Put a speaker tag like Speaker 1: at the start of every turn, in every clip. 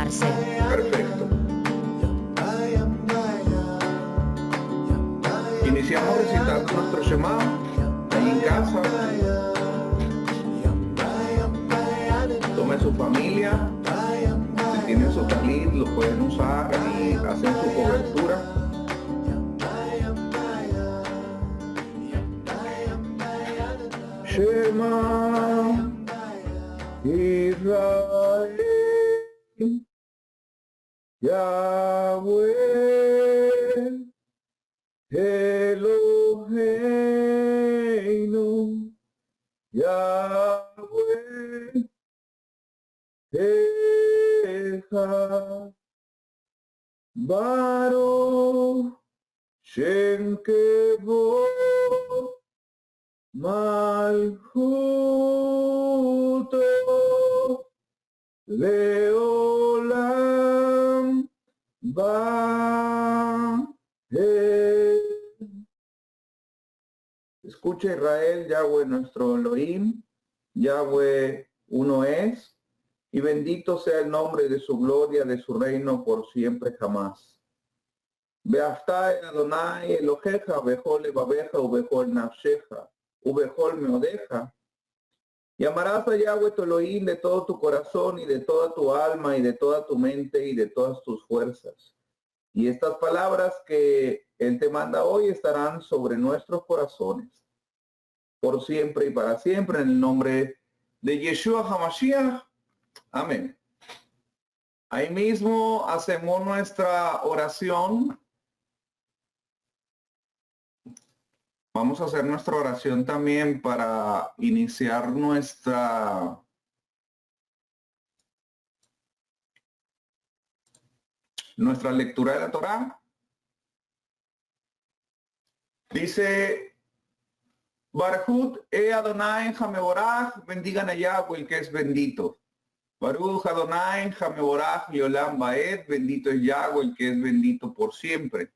Speaker 1: informarse.
Speaker 2: Perfecto. Iniciamos recitando nuestro Shema ahí en casa. Tomen su familia. Si tienen su talit, lo pueden usar y hacen su cobertura. Shema Israel, Yahweh Eloheinu, Yahweh Echad, Baruch Shem Kevod Malchuto Leolam Vaed. Escucha Israel, Yahweh nuestro Elohim, Yahweh uno es, y bendito sea el nombre de su gloria, de su reino por siempre jamás. Beafta el Adonai Eloheja, Bejol Levabeja, Ubejol Nafsheja, Ubejol Meodeja. Y amarás a Yahweh tu Elohim de todo tu corazón y de toda tu alma y de toda tu mente y de todas tus fuerzas. Y estas palabras que Él te manda hoy estarán sobre nuestros corazones, por siempre y para siempre, en el nombre de Yeshua HaMashiach. Amén. Ahí mismo hacemos nuestra oración. Vamos a hacer nuestra oración también para iniciar nuestra lectura de la Torá. Dice, Barhut Adonai Hameborach, bendigan a Yahweh el que es bendito. Baruch Adonai Hameborach Yolam Baed, bendito es Yahweh el que es bendito por siempre.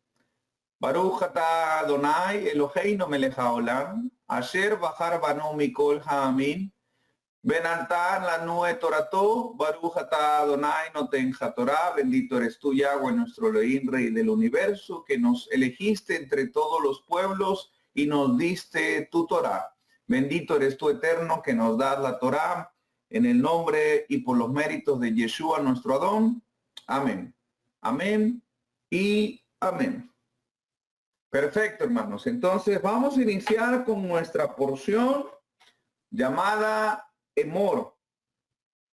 Speaker 2: Baruch Ata Adonai Eloheinu melech haolam, asher bachar banu mikol ha'amin, benantan lanu et torato, Baruch Ata Adonai noten hatorah, bendito eres tú, Yahweh, nuestro Elohim, Rey del universo, que nos elegiste entre todos los pueblos y nos diste tu Torah. Bendito eres tú, Eterno, que nos das la Torah, en el nombre y por los méritos de Yeshua, nuestro Adón. Amén. Amén y amén. Perfecto, hermanos. Entonces vamos a iniciar con nuestra porción llamada Emor.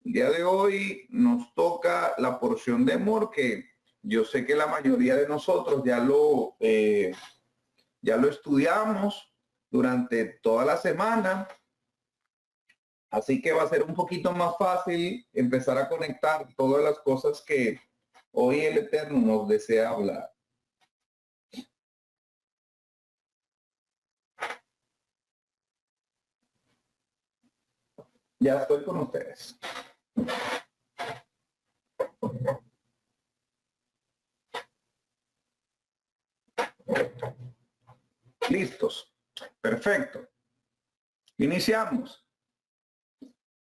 Speaker 2: El día de hoy nos toca la porción de Emor, que yo sé que la mayoría de nosotros ya lo estudiamos durante toda la semana. Así que va a ser un poquito más fácil empezar a conectar todas las cosas que hoy el Eterno nos desea hablar. Ya estoy con ustedes. Listos. Perfecto. Iniciamos.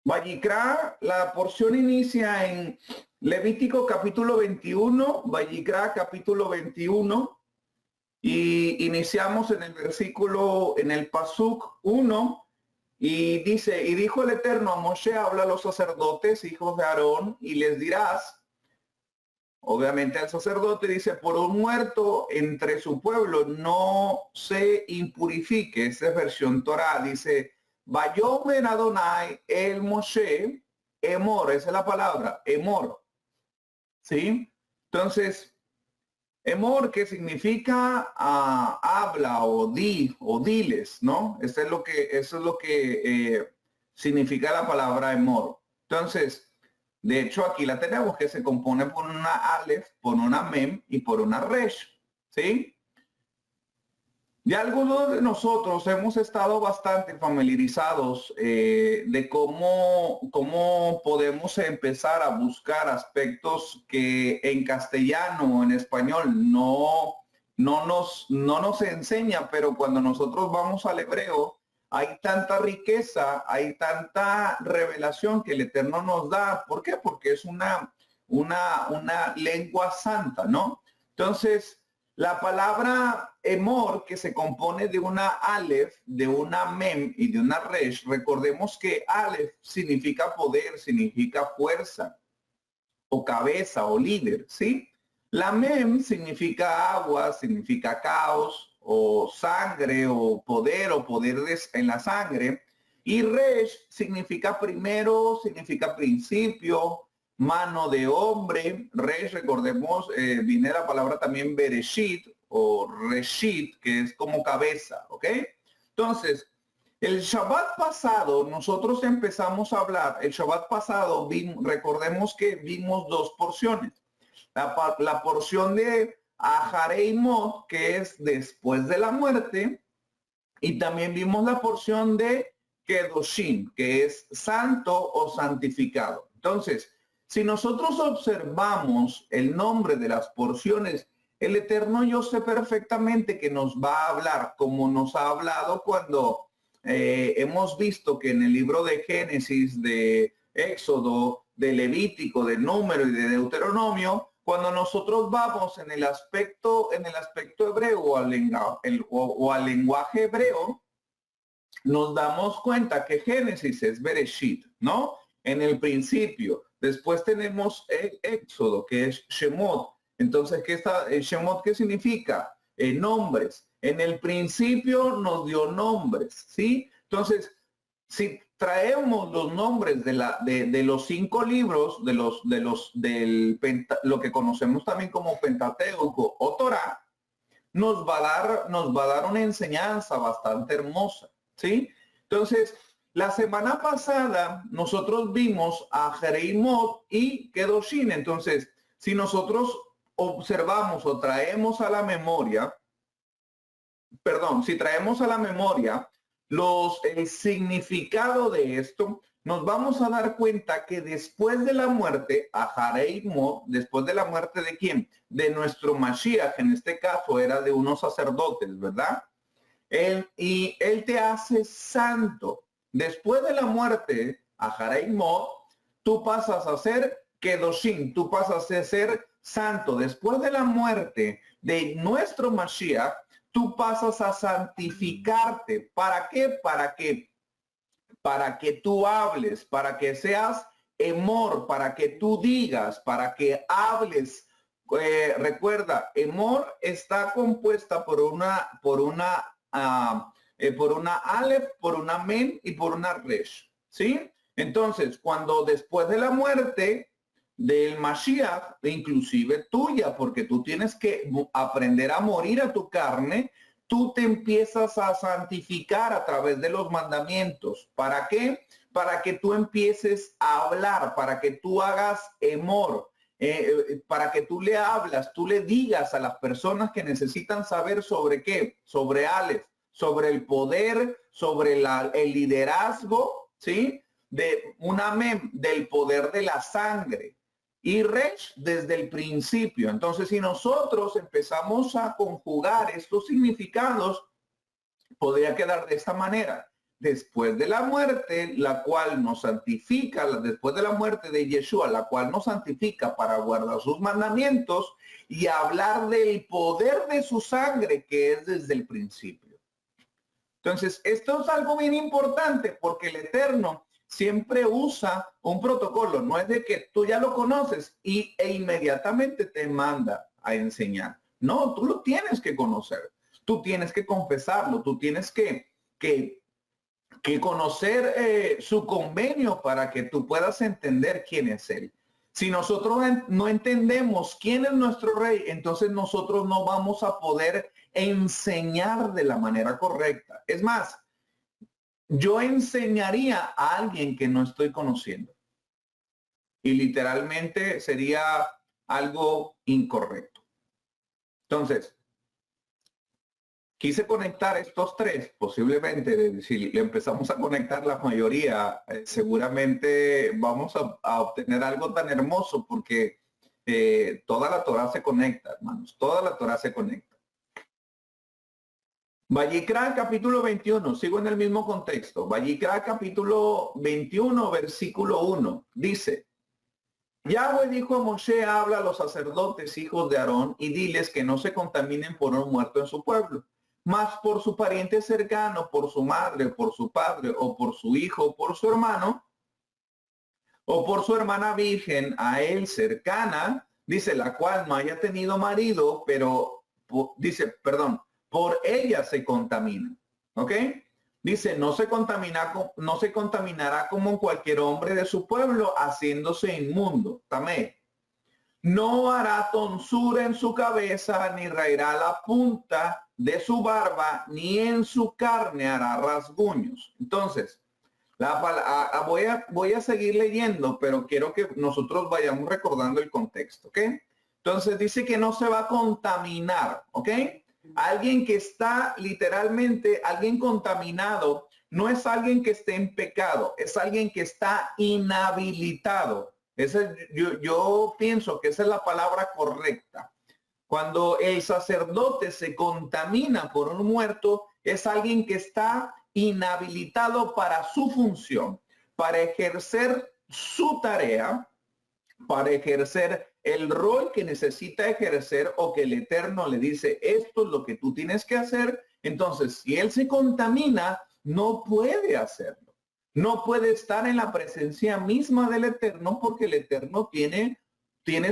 Speaker 2: Vayikra, la porción inicia en Levítico capítulo 21, Vayikra capítulo 21, y iniciamos en el versículo, en el Pasuk 1, y dice, y dijo el Eterno a Moshe, habla a los sacerdotes, hijos de Aarón, y les dirás, obviamente al sacerdote dice, por un muerto entre su pueblo no se impurifique. Esta es versión Torah, dice, Vayomer Adonai el Moshe, Emor, esa es la palabra, Emor. ¿Sí? Entonces, Emor, que significa habla o di o diles, ¿no? Eso es lo que significa la palabra Emor. Entonces, de hecho, aquí la tenemos, que se compone por una Aleph, por una Mem y por una Resh, ¿sí? Ya algunos de nosotros hemos estado bastante familiarizados de cómo podemos empezar a buscar aspectos que en castellano o en español no nos enseña, pero cuando nosotros vamos al hebreo, hay tanta riqueza, hay tanta revelación que el Eterno nos da. ¿Por qué? Porque es una una lengua santa, ¿no? Entonces, la palabra Emor, que se compone de una Aleph, de una Mem y de una Resh, recordemos que Aleph significa poder, significa fuerza, o cabeza, o líder, ¿sí? La Mem significa agua, significa caos, o sangre, o poder en la sangre. Y Resh significa primero, significa principio, mano de hombre. Resh, recordemos, viene la palabra también Bereshit o Reshit, que es como cabeza, ¿ok? Entonces, el Shabbat pasado, nosotros empezamos a hablar, el Shabbat pasado, recordemos que vimos dos porciones. La porción de Aharei Mot, que es después de la muerte, y también vimos la porción de Kedoshim, que es santo o santificado. Entonces, si nosotros observamos el nombre de las porciones, el Eterno yo sé perfectamente que nos va a hablar como nos ha hablado cuando hemos visto que en el libro de Génesis, de Éxodo, de Levítico, de Número y de Deuteronomio, cuando nosotros vamos en el aspecto hebreo o al lenguaje hebreo, nos damos cuenta que Génesis es Bereshit, ¿no? En el principio. Después tenemos el Éxodo, que es Shemot. Entonces, ¿qué está Shemot? ¿Qué significa? Nombres. En el principio nos dio nombres, ¿sí? Entonces, si traemos los nombres de los 5 libros, lo que conocemos también como Pentateuco o Torá, nos va a dar una enseñanza bastante hermosa, ¿sí? Entonces, la semana pasada nosotros vimos a Jereimot y Kedoshim. Entonces, si nosotros observamos o traemos a la memoria, si traemos a la memoria el significado de esto, nos vamos a dar cuenta que después de la muerte, a Jereimot, después de la muerte de quién? De nuestro Mashiach, en este caso era de unos sacerdotes, ¿verdad? Él te hace santo. Después de la muerte, a Jereimot, tú pasas a ser Kedoshim, tú pasas a ser santo. Después de la muerte de nuestro Mashiach, tú pasas a santificarte. ¿Para qué? Para que tú hables, para que seas Emor, para que tú digas, para que hables. Recuerda, Emor está compuesta por una Aleph, por una Men y por una Resh, ¿sí? Entonces, cuando después de la muerte del Mashiach, inclusive tuya, porque tú tienes que aprender a morir a tu carne, tú te empiezas a santificar a través de los mandamientos. ¿Para qué? Para que tú empieces a hablar, para que tú hagas Emor, para que tú le hablas, tú le digas a las personas que necesitan saber sobre qué, sobre Aleph, sobre el poder, sobre el liderazgo, ¿sí? De una Mem, del poder de la sangre. Y Resh desde el principio. Entonces, si nosotros empezamos a conjugar estos significados, podría quedar de esta manera. Después de la muerte, la cual nos santifica, después de la muerte de Yeshua, la cual nos santifica para guardar sus mandamientos y hablar del poder de su sangre, que es desde el principio. Entonces, esto es algo bien importante porque el Eterno siempre usa un protocolo. No es de que tú ya lo conoces e inmediatamente te manda a enseñar. No, tú lo tienes que conocer. Tú tienes que confesarlo. Tú tienes que conocer su convenio para que tú puedas entender quién es Él. Si nosotros no entendemos quién es nuestro rey, entonces nosotros no vamos a poder enseñar de la manera correcta. Es más, yo enseñaría a alguien que no estoy conociendo. Y literalmente sería algo incorrecto. Entonces, quise conectar estos tres, posiblemente, si le empezamos a conectar la mayoría, seguramente vamos a obtener algo tan hermoso porque toda la Torah se conecta, hermanos, toda la Torah se conecta. Vayikra capítulo 21, sigo en el mismo contexto. Vayikra capítulo 21, versículo 1, dice, Yahweh dijo a Moshe, habla a los sacerdotes, hijos de Aarón, y diles que no se contaminen por un muerto en su pueblo, mas por su pariente cercano, por su madre, por su padre, o por su hijo, o por su hermano, o por su hermana virgen a él cercana, dice, la cual no haya tenido marido, pero dice, perdón, por ella se contamina. ¿Ok? Dice, no se contaminará como cualquier hombre de su pueblo, haciéndose inmundo. También. No hará tonsura en su cabeza, ni raerá la punta de su barba, ni en su carne hará rasguños. Entonces, voy a seguir leyendo, pero quiero que nosotros vayamos recordando el contexto, ¿ok? Entonces dice que no se va a contaminar, ¿ok? Alguien que está literalmente, alguien contaminado, no es alguien que esté en pecado, es alguien que está inhabilitado. Yo pienso que esa es la palabra correcta. Cuando el sacerdote se contamina por un muerto, es alguien que está inhabilitado para su función, para ejercer su tarea, para ejercer el rol que necesita ejercer o que el Eterno le dice, esto es lo que tú tienes que hacer. Entonces, si él se contamina, no puede hacerlo. No puede estar en la presencia misma del Eterno porque el Eterno tiene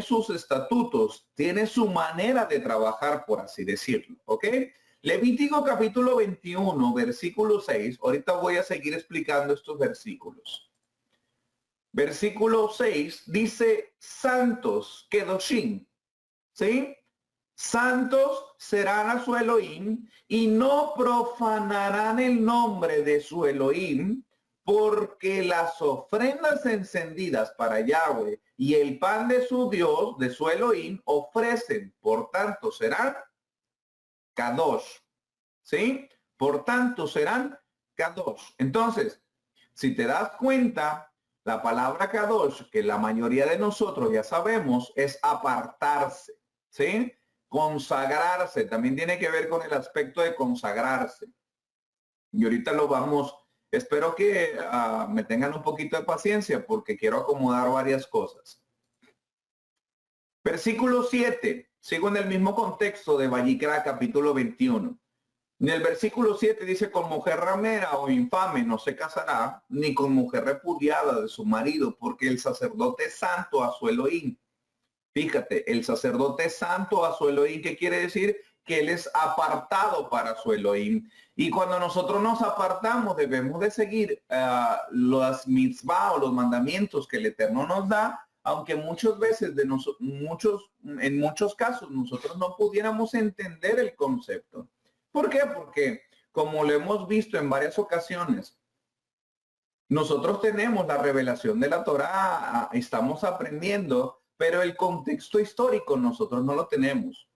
Speaker 2: sus estatutos, tiene su manera de trabajar, por así decirlo. ¿Ok? Levítico capítulo 21, versículo 6. Ahorita voy a seguir explicando estos versículos. Versículo 6 dice, santos, kedoshim, ¿sí? Santos serán a su Elohim y no profanarán el nombre de su Elohim, porque las ofrendas encendidas para Yahweh y el pan de su Dios, de su Elohim, ofrecen. Por tanto, serán kadosh, ¿sí? Por tanto, serán kadosh. Entonces, si te das cuenta, la palabra kadosh, que la mayoría de nosotros ya sabemos, es apartarse, ¿sí? Consagrarse, también tiene que ver con el aspecto de consagrarse. Y ahorita lo vamos, espero que me tengan un poquito de paciencia porque quiero acomodar varias cosas. Versículo 7, sigo en el mismo contexto de Vallicra capítulo 21. En el versículo 7 dice, con mujer ramera o infame no se casará, ni con mujer repudiada de su marido, porque el sacerdote es santo a su Elohim. Fíjate, el sacerdote es santo a su Elohim, ¿qué quiere decir? Que él es apartado para su Elohim. Y cuando nosotros nos apartamos, debemos de seguir los mitzvah o los mandamientos que el Eterno nos da, aunque muchas veces en muchos casos nosotros no pudiéramos entender el concepto. ¿Por qué? Porque como lo hemos visto en varias ocasiones, nosotros tenemos la revelación de la Torá, estamos aprendiendo, pero el contexto histórico nosotros no lo tenemos.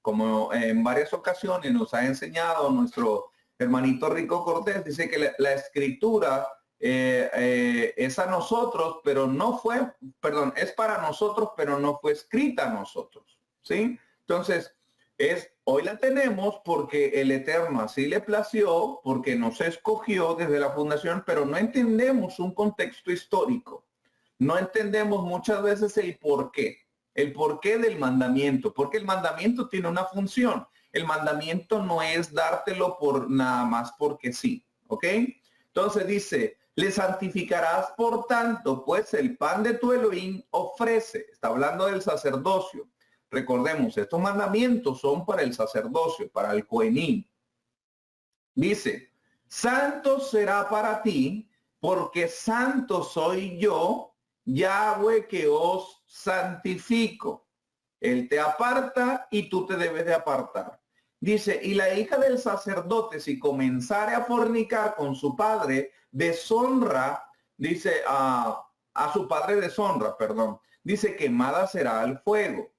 Speaker 2: Como en varias ocasiones nos ha enseñado nuestro hermanito Rico Cortés, dice que la escritura es a nosotros, pero no fue, perdón, es para nosotros, pero no fue escrita a nosotros, ¿sí? Entonces, hoy la tenemos porque el Eterno así le plació, porque nos escogió desde la fundación, pero no entendemos un contexto histórico. No entendemos muchas veces el porqué del mandamiento, porque el mandamiento tiene una función. El mandamiento no es dártelo por nada más porque sí, ¿ok? Entonces dice, le santificarás por tanto, pues el pan de tu Elohim ofrece. Está hablando del sacerdocio. Recordemos, estos mandamientos son para el sacerdocio, para el cohenim. Dice, santo será para ti, porque santo soy yo, Yahweh, que os santifico. Él te aparta y tú te debes de apartar. Dice, y la hija del sacerdote, si comenzare a fornicar con su padre, deshonra, dice, a su padre deshonra, perdón. Dice, quemada será al fuego.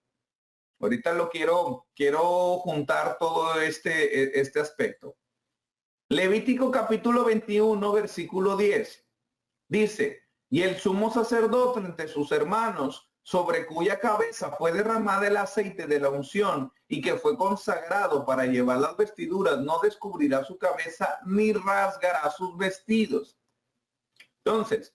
Speaker 2: Ahorita quiero juntar todo este aspecto. Levítico capítulo 21, versículo 10. Dice, y el sumo sacerdote entre sus hermanos, sobre cuya cabeza fue derramada el aceite de la unción y que fue consagrado para llevar las vestiduras, no descubrirá su cabeza ni rasgará sus vestidos. Entonces,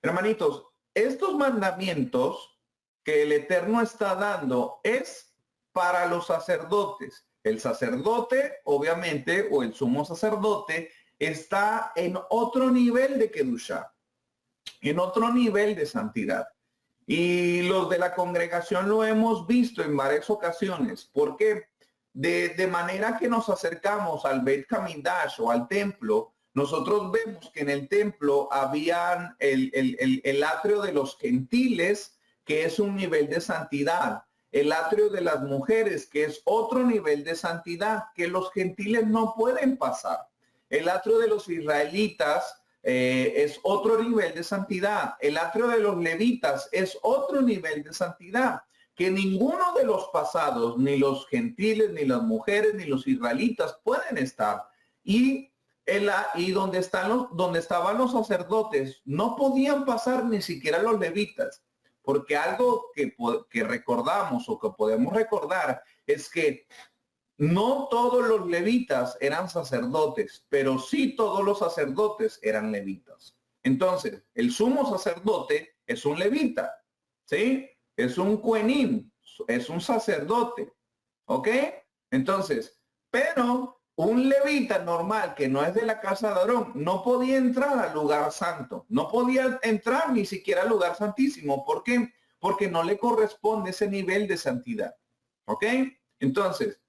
Speaker 2: hermanitos, estos mandamientos que el Eterno está dando es para los sacerdotes. El sacerdote, obviamente, o el sumo sacerdote, está en otro nivel de Kedushá, en otro nivel de santidad. Y los de la congregación lo hemos visto en varias ocasiones. ¿Por qué? De manera que nos acercamos al Beit Hamidash o al templo, nosotros vemos que en el templo habían el atrio de los gentiles, que es un nivel de santidad. El atrio de las mujeres, que es otro nivel de santidad, que los gentiles no pueden pasar. El atrio de los israelitas es otro nivel de santidad. El atrio de los levitas es otro nivel de santidad, que ninguno de los pasados, ni los gentiles, ni las mujeres, ni los israelitas pueden estar. Y donde estaban los sacerdotes, no podían pasar ni siquiera los levitas, porque algo que recordamos o que podemos recordar es que no todos los levitas eran sacerdotes, pero sí todos los sacerdotes eran levitas. Entonces, el sumo sacerdote es un levita, ¿sí? Es un cohenim, es un sacerdote, ¿ok? Entonces, pero un levita normal que no es de la casa de Aarón no podía entrar al lugar santo, no podía entrar ni siquiera al lugar santísimo. ¿Por qué? Porque no le corresponde ese nivel de santidad, ¿ok? Entonces,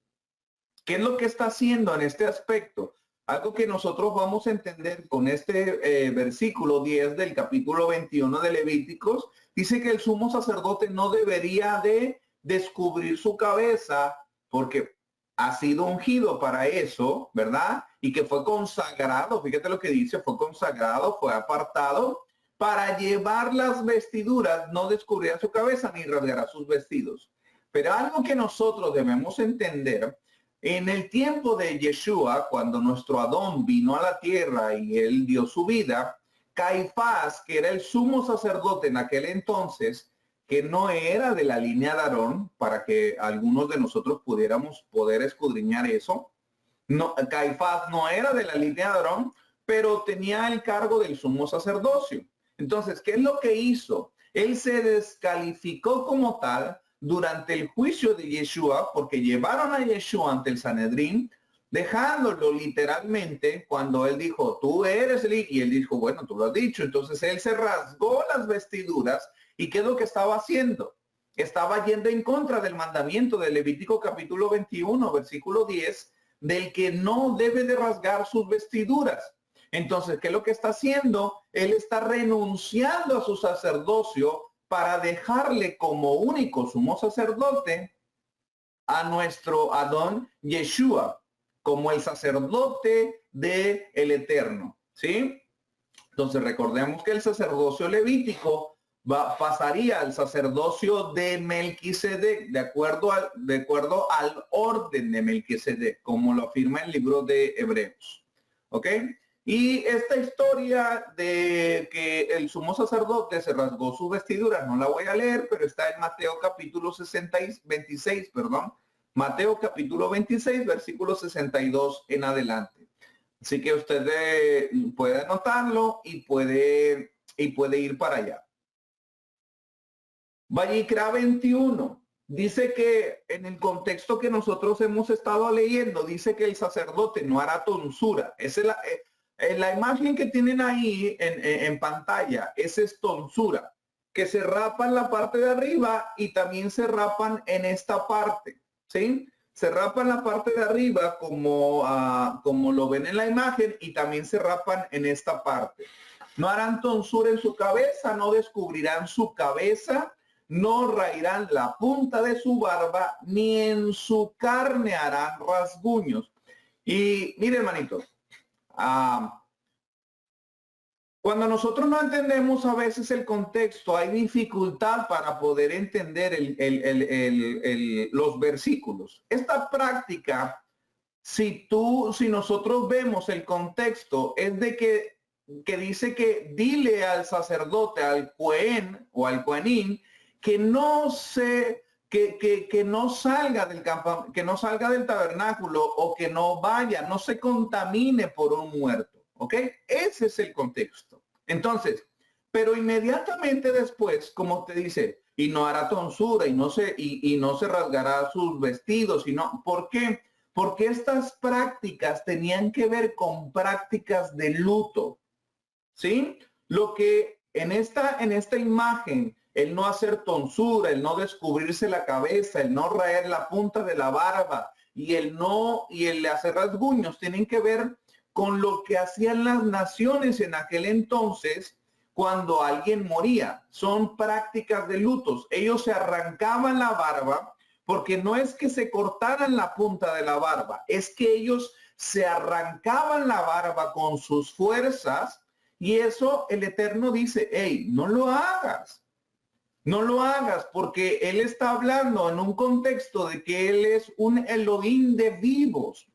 Speaker 2: ¿qué es lo que está haciendo en este aspecto? Algo que nosotros vamos a entender con este versículo 10 del capítulo 21 de Levíticos, dice que el sumo sacerdote no debería de descubrir su cabeza porque ha sido ungido para eso, ¿verdad? Y que fue consagrado, fíjate lo que dice, fue consagrado, fue apartado para llevar las vestiduras, no descubrirá su cabeza ni rasgará sus vestidos. Pero algo que nosotros debemos entender, en el tiempo de Yeshua, cuando nuestro Adón vino a la tierra y él dio su vida, Caifás, que era el sumo sacerdote en aquel entonces, que no era de la línea de Aarón, para que algunos de nosotros pudiéramos poder escudriñar eso. No, Caifás no era de la línea de Aarón, pero tenía el cargo del sumo sacerdocio. Entonces, ¿qué es lo que hizo? Él se descalificó como tal durante el juicio de Yeshua, porque llevaron a Yeshua ante el Sanedrín, dejándolo literalmente cuando él dijo, tú eres el, y él dijo, bueno, tú lo has dicho. Entonces él se rasgó las vestiduras. ¿Y qué es lo que estaba haciendo? Estaba yendo en contra del mandamiento de Levítico capítulo 21, versículo 10, del que no debe de rasgar sus vestiduras. Entonces, ¿qué es lo que está haciendo? Él está renunciando a su sacerdocio para dejarle como único sumo sacerdote a nuestro Adón Yeshua, como el sacerdote de el Eterno, ¿sí? Entonces recordemos que el sacerdocio levítico pasaría al sacerdocio de Melquisedec, de acuerdo al orden de Melquisedec, como lo afirma el libro de Hebreos, ¿ok? Y esta historia de que el sumo sacerdote se rasgó su vestidura, no la voy a leer, pero está en Mateo capítulo 26, perdón. Mateo capítulo 26, versículo 62 en adelante. Así que usted puede anotarlo y puede ir para allá. Vayikra 21. Dice que en el contexto que nosotros hemos estado leyendo, dice que el sacerdote no hará tonsura. Esa es la imagen que tienen ahí en pantalla. Esa es tonsura, que se rapan la parte de arriba y también se rapan en esta parte, ¿sí? Se rapan la parte de arriba como lo ven en la imagen y también se rapan en esta parte. No harán tonsura en su cabeza, no descubrirán su cabeza, no raerán la punta de su barba, ni en su carne harán rasguños. Y mire, hermanitos, cuando nosotros no entendemos a veces el contexto, hay dificultad para poder entender los versículos. Esta práctica, si nosotros vemos el contexto, es de que dice que dile al sacerdote, al cohen o al cohenín, que no salga del campo, que no salga del tabernáculo o que no vaya, no se contamine por un muerto. ¿Ok? Ese es el contexto. Entonces, pero inmediatamente después, como te dice, y no hará tonsura y no se rasgará sus vestidos. ¿Por qué? Porque estas prácticas tenían que ver con prácticas de luto. ¿Sí? Lo que en esta imagen, el no hacer tonsura, el no descubrirse la cabeza, el no raer la punta de la barba y el hacer rasguños, tienen que ver con lo que hacían las naciones en aquel entonces cuando alguien moría. Son prácticas de lutos. Ellos se arrancaban la barba porque no es que se cortaran la punta de la barba, es que ellos se arrancaban la barba con sus fuerzas. Y eso el Eterno dice, hey, no lo hagas. No lo hagas porque Él está hablando en un contexto de que Él es un Elohim de vivos.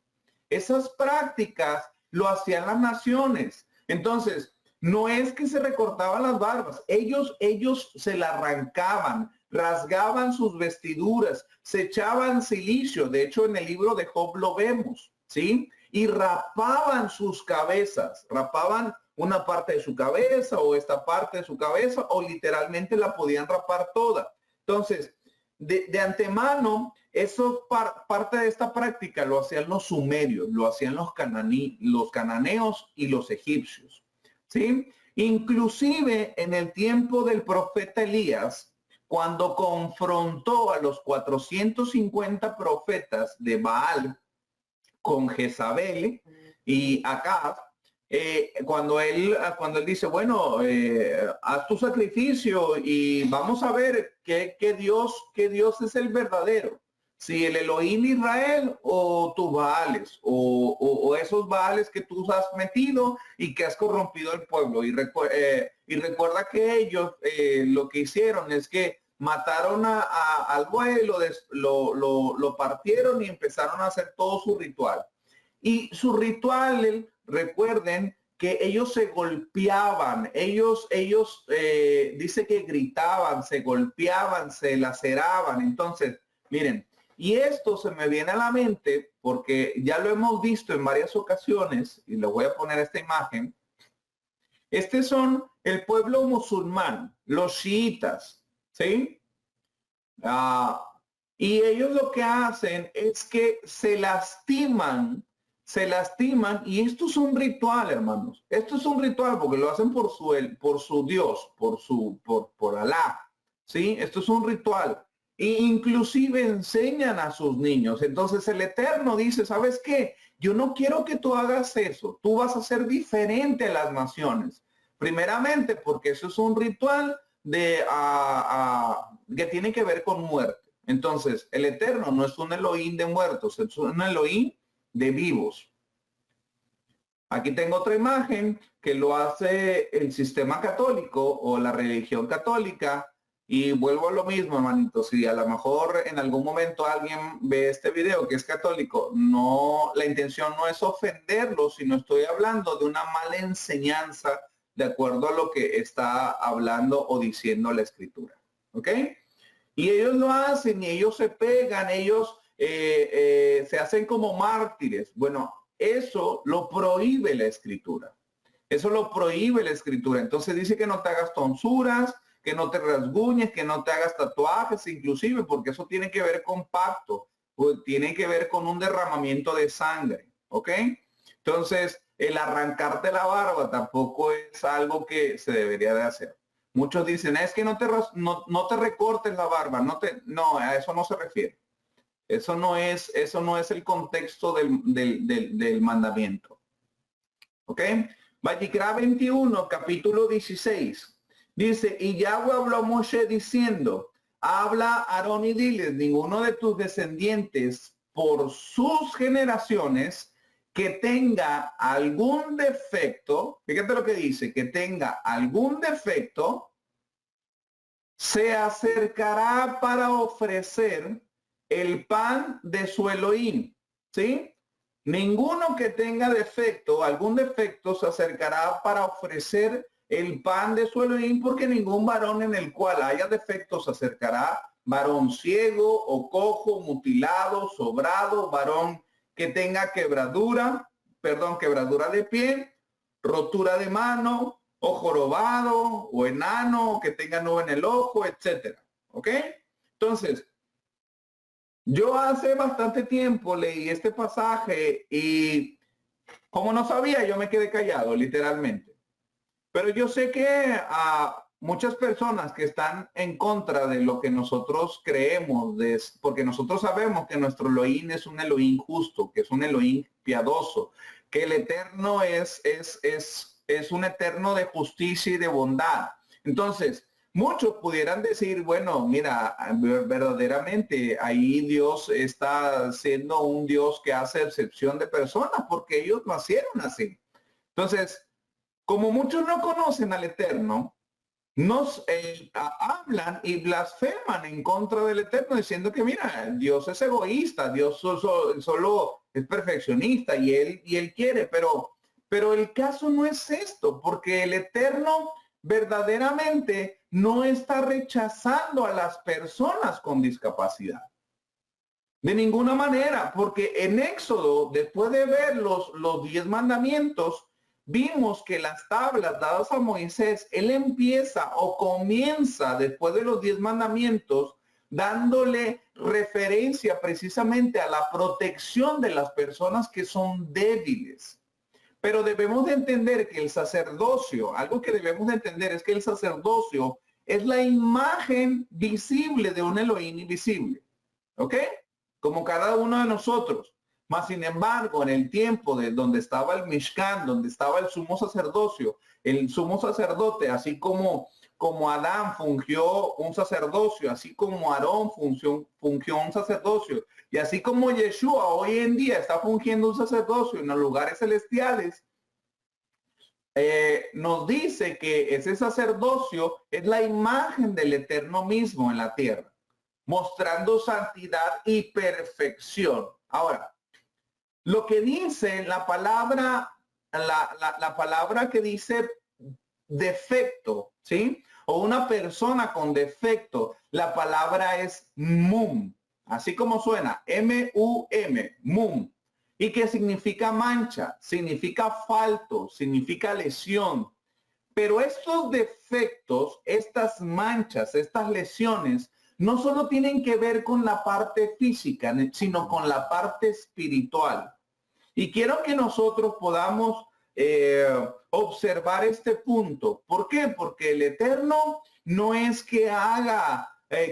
Speaker 2: Esas prácticas lo hacían las naciones. Entonces, no es que se recortaban las barbas. Ellos se la arrancaban, rasgaban sus vestiduras, se echaban silicio. De hecho, en el libro de Job lo vemos, ¿sí? Y rapaban sus cabezas, rapaban una parte de su cabeza o esta parte de su cabeza o literalmente la podían rapar toda. Entonces, de antemano, eso parte de esta práctica lo hacían los sumerios, lo hacían los cananeos y los egipcios, ¿sí? Inclusive en el tiempo del profeta Elías, cuando confrontó a los 450 profetas de Baal con Jezabel y Acab, cuando él dice, bueno, haz tu sacrificio y vamos a ver qué Dios es el verdadero, si el Elohim Israel o tus Baales o esos Baales que tú has metido y que has corrompido el pueblo. Y recuerda que ellos lo que hicieron es que mataron al buey, lo partieron y empezaron a hacer todo su ritual. Y su ritual, recuerden que ellos se golpeaban, ellos dice que gritaban, se golpeaban, se laceraban. Entonces, miren, y esto se me viene a la mente porque ya lo hemos visto en varias ocasiones, y les voy a poner esta imagen. Este son el pueblo musulmán, los chiitas, ¿sí? Y ellos lo que hacen es que se lastiman y esto es un ritual, hermanos. Esto es un ritual porque lo hacen por su Dios, por Alá, ¿sí? Esto es un ritual. E inclusive enseñan a sus niños. Entonces el Eterno dice, ¿sabes qué? Yo no quiero que tú hagas eso. Tú vas a ser diferente a las naciones. Primeramente porque eso es un ritual que tiene que ver con muerte. Entonces el Eterno no es un Elohim de muertos, es un Elohim de vivos. Aquí tengo otra imagen que lo hace el sistema católico o la religión católica. Y vuelvo a lo mismo, hermanitos. Si a lo mejor en algún momento alguien ve este video que es católico, no, la intención no es ofenderlo, sino estoy hablando de una mala enseñanza de acuerdo a lo que está hablando o diciendo la escritura. ¿Ok? Y ellos lo hacen y ellos se pegan, ellos se hacen como mártires. Bueno, eso lo prohíbe la escritura. Eso lo prohíbe la escritura. Entonces dice que no te hagas tonsuras, que no te rasguñes, que no te hagas tatuajes, inclusive, porque eso tiene que ver con pacto, pues tiene que ver con un derramamiento de sangre, ¿ok? Entonces, el arrancarte la barba tampoco es algo que se debería de hacer. Muchos dicen, es que no te recortes la barba, no, a eso no se refiere. Eso no es el contexto del mandamiento. ¿Ok? Vayikra 21, capítulo 16. Dice, y Yahweh habló a Moshe diciendo, habla a Aarón y diles, ninguno de tus descendientes por sus generaciones que tenga algún defecto, fíjate lo que dice, que tenga algún defecto, se acercará para ofrecer el pan de su Elohim, ¿sí? Ninguno que tenga defecto, algún defecto, se acercará para ofrecer el pan de su Elohim, porque ningún varón en el cual haya defectos se acercará, varón ciego o cojo, mutilado, sobrado, varón que tenga quebradura de pie, rotura de mano, o jorobado, o enano, que tenga nube en el ojo, etcétera. ¿ok? Entonces, yo hace bastante tiempo leí este pasaje y como no sabía, yo me quedé callado, literalmente. Pero yo sé que a muchas personas que están en contra de lo que nosotros creemos, porque nosotros sabemos que nuestro Elohim es un Elohim justo, que es un Elohim piadoso, que el Eterno es un Eterno de justicia y de bondad. Entonces, muchos pudieran decir, bueno, mira, verdaderamente ahí Dios está siendo un Dios que hace excepción de personas porque ellos nacieron así. Entonces, como muchos no conocen al Eterno, nos hablan y blasfeman en contra del Eterno diciendo que mira, Dios es egoísta, Dios solo es perfeccionista y él quiere, pero el caso no es esto, porque el Eterno verdaderamente no está rechazando a las personas con discapacidad. De ninguna manera, porque en Éxodo, después de ver los 10 mandamientos, vimos que las tablas dadas a Moisés, él empieza o comienza después de los 10 mandamientos, dándole referencia precisamente a la protección de las personas que son débiles. Pero debemos de entender que el sacerdocio, algo que debemos de entender es que el sacerdocio es la imagen visible de un Elohim invisible. ¿Ok? Como cada uno de nosotros. Mas, sin embargo, en el tiempo de donde estaba el Mishkan, donde estaba el sumo sacerdocio, el sumo sacerdote, así como Adán fungió un sacerdocio, así como Aarón fungió un sacerdocio, y así como Yeshua hoy en día está fungiendo un sacerdocio en los lugares celestiales, nos dice que ese sacerdocio es la imagen del Eterno mismo en la tierra, mostrando santidad y perfección. Ahora, lo que dice la palabra, la palabra que dice defecto, ¿sí? O una persona con defecto, la palabra es mum, así como suena, M-U-M, mum. ¿Y qué significa mancha? Significa falto, significa lesión. Pero estos defectos, estas manchas, estas lesiones, no solo tienen que ver con la parte física, sino con la parte espiritual. Y quiero que nosotros podamos observar este punto. ¿Por qué? Porque el Eterno no es que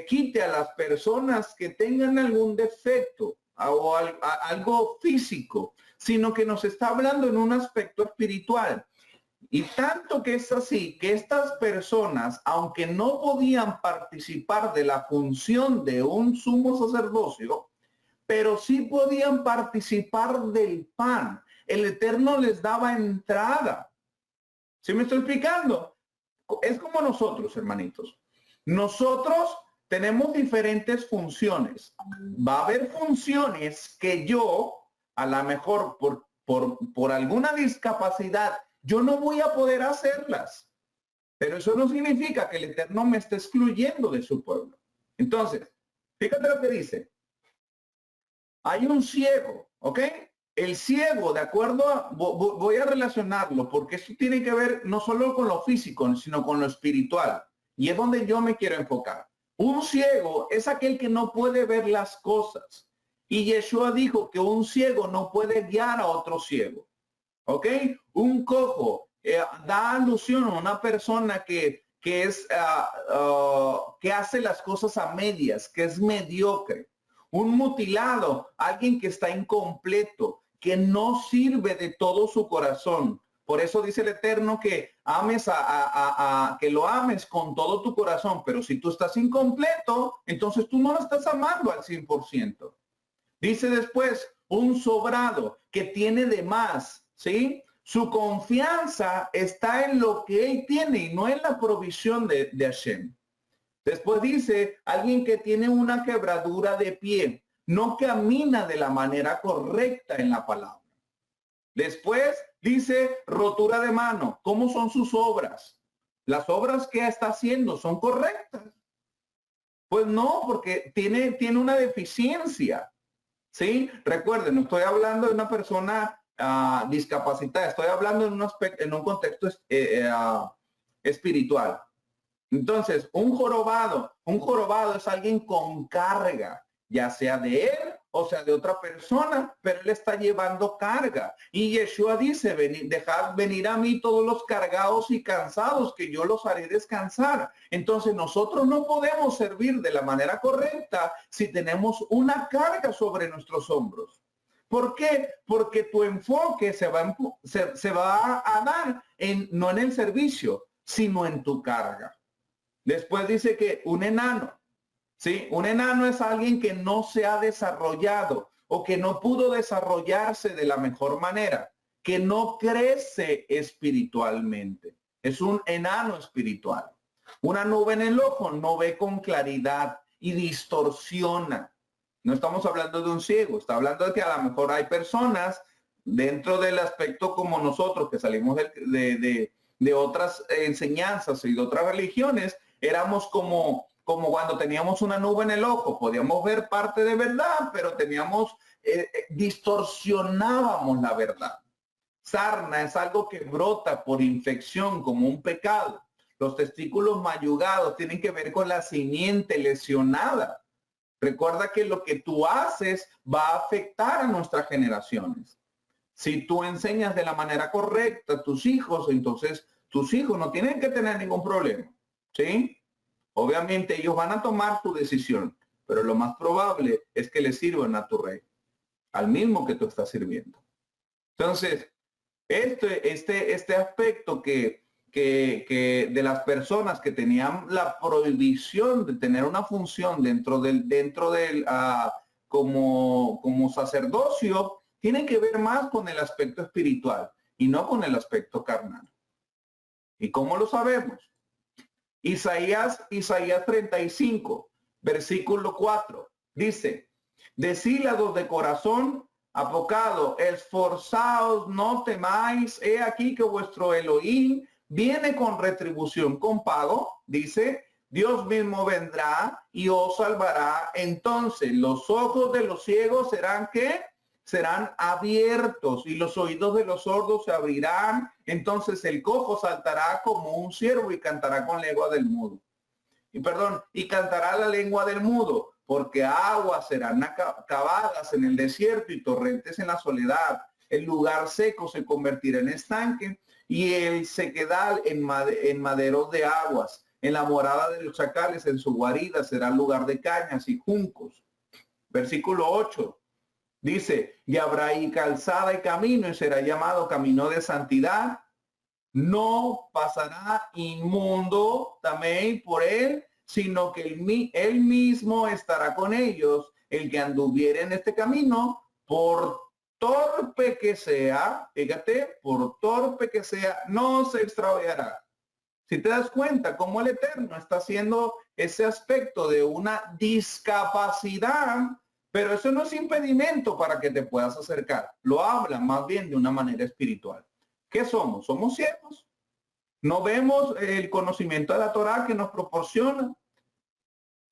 Speaker 2: quite a las personas que tengan algún defecto o algo físico, sino que nos está hablando en un aspecto espiritual. Y tanto que es así, que estas personas, aunque no podían participar de la función de un sumo sacerdocio, pero sí podían participar del pan. El Eterno les daba entrada. ¿Sí me estoy explicando? Es como nosotros, hermanitos. Nosotros tenemos diferentes funciones. Va a haber funciones que yo, a lo mejor por alguna discapacidad, yo no voy a poder hacerlas. Pero eso no significa que el Eterno me esté excluyendo de su pueblo. Entonces, fíjate lo que dice. Hay un ciego, ¿ok? El ciego, de acuerdo a, voy a relacionarlo, porque esto tiene que ver no solo con lo físico, sino con lo espiritual. Y es donde yo me quiero enfocar. Un ciego es aquel que no puede ver las cosas. Y Yeshua dijo que un ciego no puede guiar a otro ciego. ¿Ok? Un cojo da alusión a una persona que que hace las cosas a medias, que es mediocre. Un mutilado, alguien que está incompleto, que no sirve de todo su corazón. Por eso dice el Eterno que ames que lo ames con todo tu corazón, pero si tú estás incompleto, entonces tú no lo estás amando al 100%. Dice después, un sobrado que tiene de más, ¿sí? Su confianza está en lo que él tiene y no en la provisión de Hashem. Después dice, alguien que tiene una quebradura de pie, no camina de la manera correcta en la palabra. Después dice, rotura de mano. ¿Cómo son sus obras? ¿Las obras que está haciendo son correctas? Pues no, porque tiene una deficiencia. ¿Sí? Recuerden, no estoy hablando de una persona discapacitada, estoy hablando en un contexto espiritual. Entonces, un jorobado es alguien con carga, ya sea de él o sea de otra persona, pero él está llevando carga. Y Yeshua dice, dejad venir a mí todos los cargados y cansados, que yo los haré descansar. Entonces, nosotros no podemos servir de la manera correcta si tenemos una carga sobre nuestros hombros. ¿Por qué? Porque tu enfoque se va a dar no en el servicio, sino en tu carga. Después dice que un enano, ¿sí? Un enano es alguien que no se ha desarrollado o que no pudo desarrollarse de la mejor manera, que no crece espiritualmente. Es un enano espiritual. Una nube en el ojo no ve con claridad y distorsiona. No estamos hablando de un ciego, está hablando de que a lo mejor hay personas dentro del aspecto como nosotros que salimos de otras enseñanzas y de otras religiones, éramos como cuando teníamos una nube en el ojo, podíamos ver parte de verdad, pero distorsionábamos la verdad. Sarna es algo que brota por infección como un pecado. Los testículos mayugados tienen que ver con la simiente lesionada. Recuerda que lo que tú haces va a afectar a nuestras generaciones. Si tú enseñas de la manera correcta a tus hijos, entonces tus hijos no tienen que tener ningún problema, ¿sí? Obviamente ellos van a tomar tu decisión, pero lo más probable es que le sirvan a tu rey, al mismo que tú estás sirviendo. Entonces, este aspecto que de las personas que tenían la prohibición de tener una función dentro del como sacerdocio, tiene que ver más con el aspecto espiritual y no con el aspecto carnal. ¿Y cómo lo sabemos? Isaías 35, versículo 4, dice, decílados de corazón apocado, esforzaos, no temáis, he aquí que vuestro Elohim viene con retribución, con pago, dice, Dios mismo vendrá y os salvará. Entonces los ojos de los ciegos serán abiertos y los oídos de los sordos se abrirán. Entonces el cojo saltará como un ciervo y cantará con lengua del mudo. Y cantará la lengua del mudo, porque aguas serán cavadas en el desierto y torrentes en la soledad. El lugar seco se convertirá en estanque y el sequedal en maderos de aguas. En la morada de los chacales, en su guarida, será lugar de cañas y juncos. Versículo 8. Dice, y habrá ahí calzada y camino y será llamado camino de santidad. No pasará inmundo también por él, sino que él mismo estará con ellos. El que anduviere en este camino, por torpe que sea, fíjate, por torpe que sea, no se extraviará. Si te das cuenta cómo el Eterno está haciendo ese aspecto de una discapacidad, pero eso no es impedimento para que te puedas acercar. Lo habla más bien de una manera espiritual. ¿Qué somos? Somos ciegos. No vemos el conocimiento de la Torá que nos proporciona.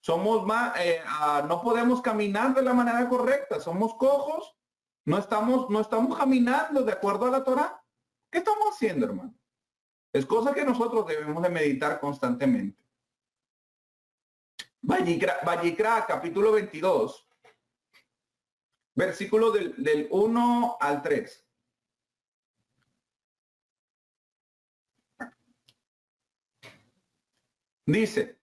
Speaker 2: Somos no podemos caminar de la manera correcta. Somos cojos. No estamos caminando de acuerdo a la Torá. ¿Qué estamos haciendo, hermano? Es cosa que nosotros debemos de meditar constantemente. Vayikra, capítulo 22, versículo del 1 al 3. Dice,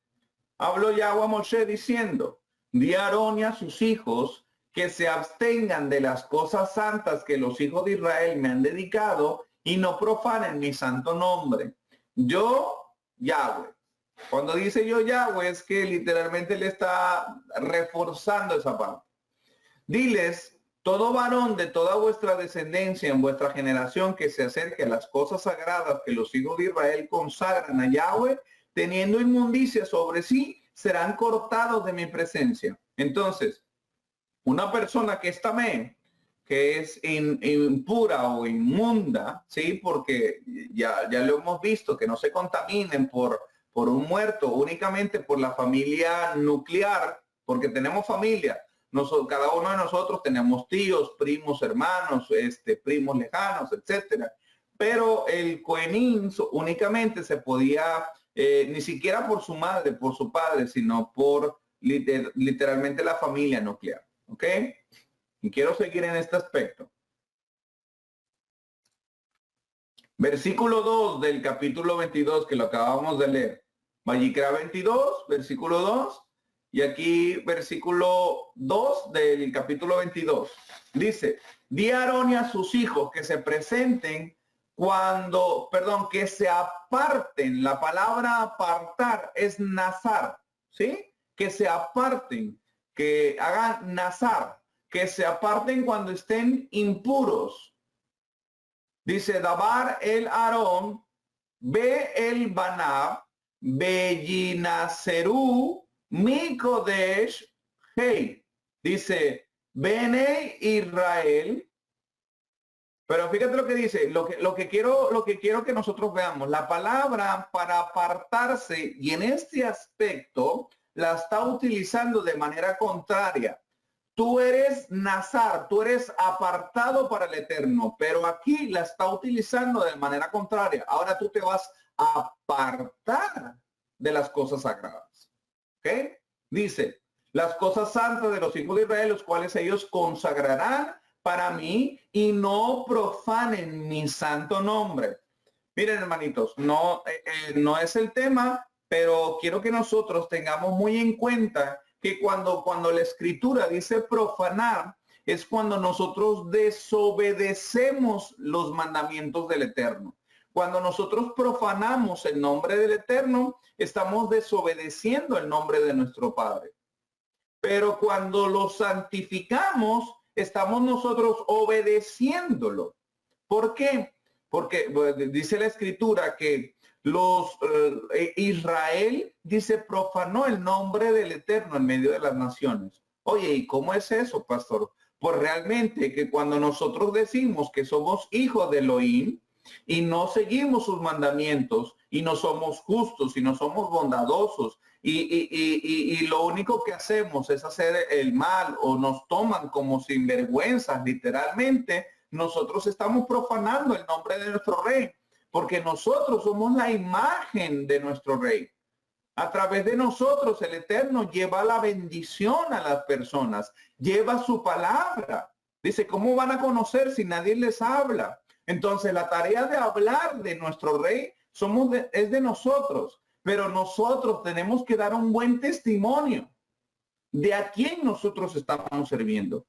Speaker 2: habló Yahweh a Moshe diciendo, di a Aarón y a sus hijos que se abstengan de las cosas santas que los hijos de Israel me han dedicado y no profanen mi santo nombre. Yo, Yahweh. Cuando dice yo Yahweh es que literalmente le está reforzando esa parte. Diles, todo varón de toda vuestra descendencia en vuestra generación que se acerque a las cosas sagradas que los hijos de Israel consagran a Yahweh, teniendo inmundicia sobre sí, serán cortados de mi presencia. Entonces, una persona que está que es impura o inmunda, ¿sí? Porque ya lo hemos visto, que no se contaminen por un muerto, únicamente por la familia nuclear, porque tenemos familia. Cada uno de nosotros tenemos tíos, primos, hermanos, primos lejanos, etcétera. Pero el cohenín únicamente se podía ni siquiera por su madre, por su padre, sino por literalmente la familia nuclear. ¿Ok? Y quiero seguir en este aspecto. Versículo 2 del capítulo 22 que lo acabamos de leer. Vayikra 22, versículo 2. Y aquí versículo 2 del capítulo 22. Dice, di a Aarón y a sus hijos que se presenten que se aparten. La palabra apartar es nazar, ¿sí? Que se aparten, que hagan nazar, que se aparten cuando estén impuros. Dice, Dabar el Aarón, Be el Banab, Bellinaserú, Mikodesh, Hey. Dice, Bene Israel. Pero fíjate lo que dice, lo que quiero que nosotros veamos, la palabra para apartarse, y en este aspecto la está utilizando de manera contraria. Tú eres nazar, tú eres apartado para el eterno, pero aquí la está utilizando de manera contraria. Ahora tú te vas a apartar de las cosas sagradas. ¿Ok? Dice, las cosas santas de los hijos de Israel, los cuales ellos consagrarán para mí y no profanen mi santo nombre. Miren, hermanitos, no es el tema, pero quiero que nosotros tengamos muy en cuenta que cuando la escritura dice profanar, es cuando nosotros desobedecemos los mandamientos del Eterno. Cuando nosotros profanamos el nombre del Eterno, estamos desobedeciendo el nombre de nuestro Padre. Pero cuando lo santificamos, estamos nosotros obedeciéndolo. ¿Por qué? Porque dice la escritura que Israel, dice, profanó el nombre del Eterno en medio de las naciones. Oye, ¿y cómo es eso, pastor? Pues realmente que cuando nosotros decimos que somos hijos de Elohim y no seguimos sus mandamientos y no somos justos y no somos bondadosos y lo único que hacemos es hacer el mal o nos toman como sinvergüenzas literalmente, nosotros estamos profanando el nombre de nuestro rey, porque nosotros somos la imagen de nuestro rey. A través de nosotros el Eterno lleva la bendición a las personas, lleva su palabra. Dice, ¿cómo van a conocer si nadie les habla? Entonces la tarea de hablar de nuestro rey es de nosotros, pero nosotros tenemos que dar un buen testimonio de a quién nosotros estamos sirviendo.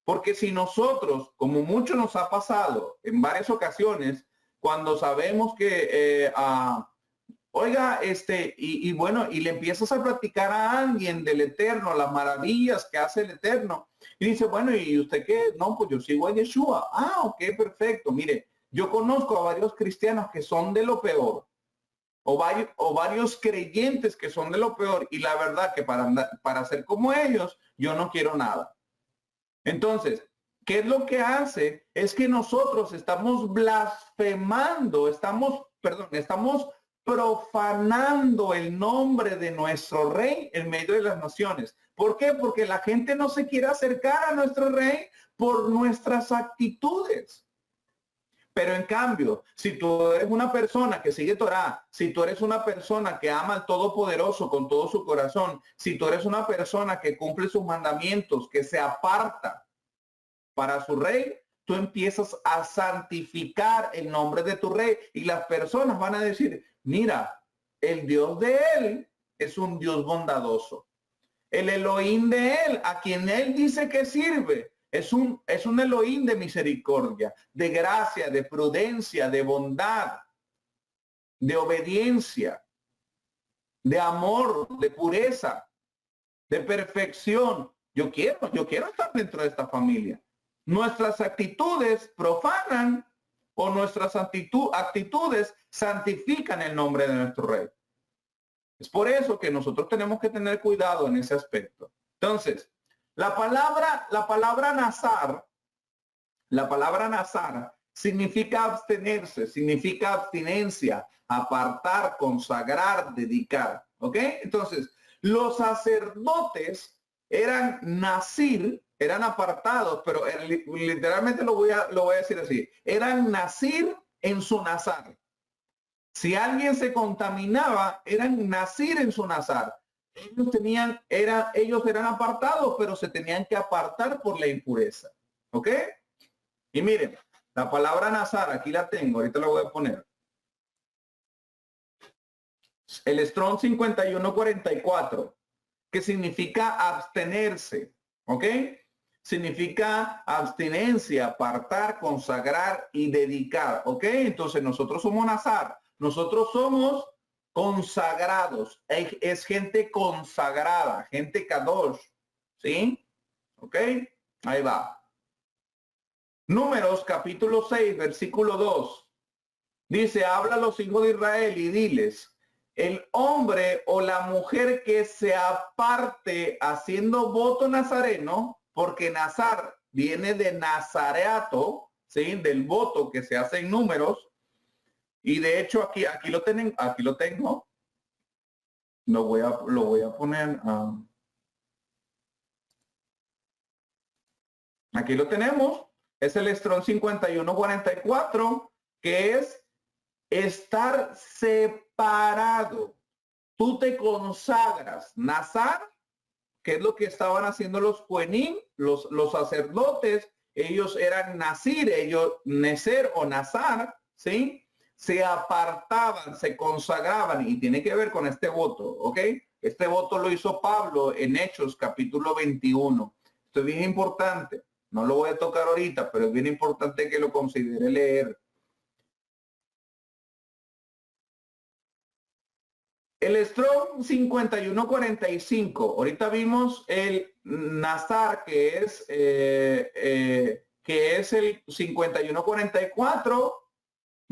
Speaker 2: Porque si nosotros, como mucho nos ha pasado en varias ocasiones, cuando sabemos que, oiga, bueno, y le empiezas a platicar a alguien del Eterno, las maravillas que hace el Eterno, y dice, bueno, ¿y usted qué? No, pues yo sigo a Yeshua. Ah, ok, perfecto. Mire, yo conozco a varios cristianos que son de lo peor, o varios creyentes que son de lo peor, y la verdad que para ser como ellos, yo no quiero nada. Entonces, ¿qué es lo que hace? Es que nosotros estamos blasfemando, estamos profanando el nombre de nuestro rey en medio de las naciones. ¿Por qué? Porque la gente no se quiere acercar a nuestro rey por nuestras actitudes. Pero en cambio, si tú eres una persona que sigue Torah, si tú eres una persona que ama al Todopoderoso con todo su corazón, si tú eres una persona que cumple sus mandamientos, que se aparta para su rey, tú empiezas a santificar el nombre de tu rey y las personas van a decir, mira, el Dios de él es un Dios bondadoso. El Elohim de él, a quien él dice que sirve, es un Elohim de misericordia, de gracia, de prudencia, de bondad, de obediencia, de amor, de pureza, de perfección. Yo quiero estar dentro de esta familia. Nuestras actitudes profanan o nuestras actitudes santifican el nombre de nuestro rey. Es por eso que nosotros tenemos que tener cuidado en ese aspecto. Entonces, la palabra nazar significa abstenerse, significa abstinencia, apartar, consagrar, dedicar. ¿Ok? Entonces, los sacerdotes eran nazir, eran apartados, pero literalmente lo voy a decir así. Eran nazir en su nazar. Si alguien se contaminaba, eran nazir en su nazar. Ellos eran apartados, pero se tenían que apartar por la impureza. ¿Ok? Y miren, la palabra nazar, aquí la tengo, ahorita la voy a poner. El Strong 5144, que significa abstenerse. ¿Ok? Significa abstinencia, apartar, consagrar y dedicar. ¿Ok? Entonces nosotros somos nazar. Nosotros somos consagrados. Es gente consagrada, gente kadosh. ¿Sí? ¿Ok? Ahí va. Números capítulo 6, versículo 2. Dice, habla a los hijos de Israel y diles, el hombre o la mujer que se aparte haciendo voto nazareno, porque nazar viene de nazareato, ¿sí? Del voto que se hace en números. Y de hecho aquí lo tienen, aquí lo tengo. Lo voy a poner. Aquí lo tenemos. Es el Strong 5144, que es estar separado. Tú te consagras. Nazar, que es lo que estaban haciendo los Kohanim, los sacerdotes. Ellos eran nazir, ellos necer o nazar, ¿sí? Se apartaban, se consagraban y tiene que ver con este voto, ¿ok? Este voto lo hizo Pablo en Hechos capítulo 21. Esto es bien importante. No lo voy a tocar ahorita, pero es bien importante que lo considere leer. El Strong 5145. Ahorita vimos el Nazar, que es el 5144.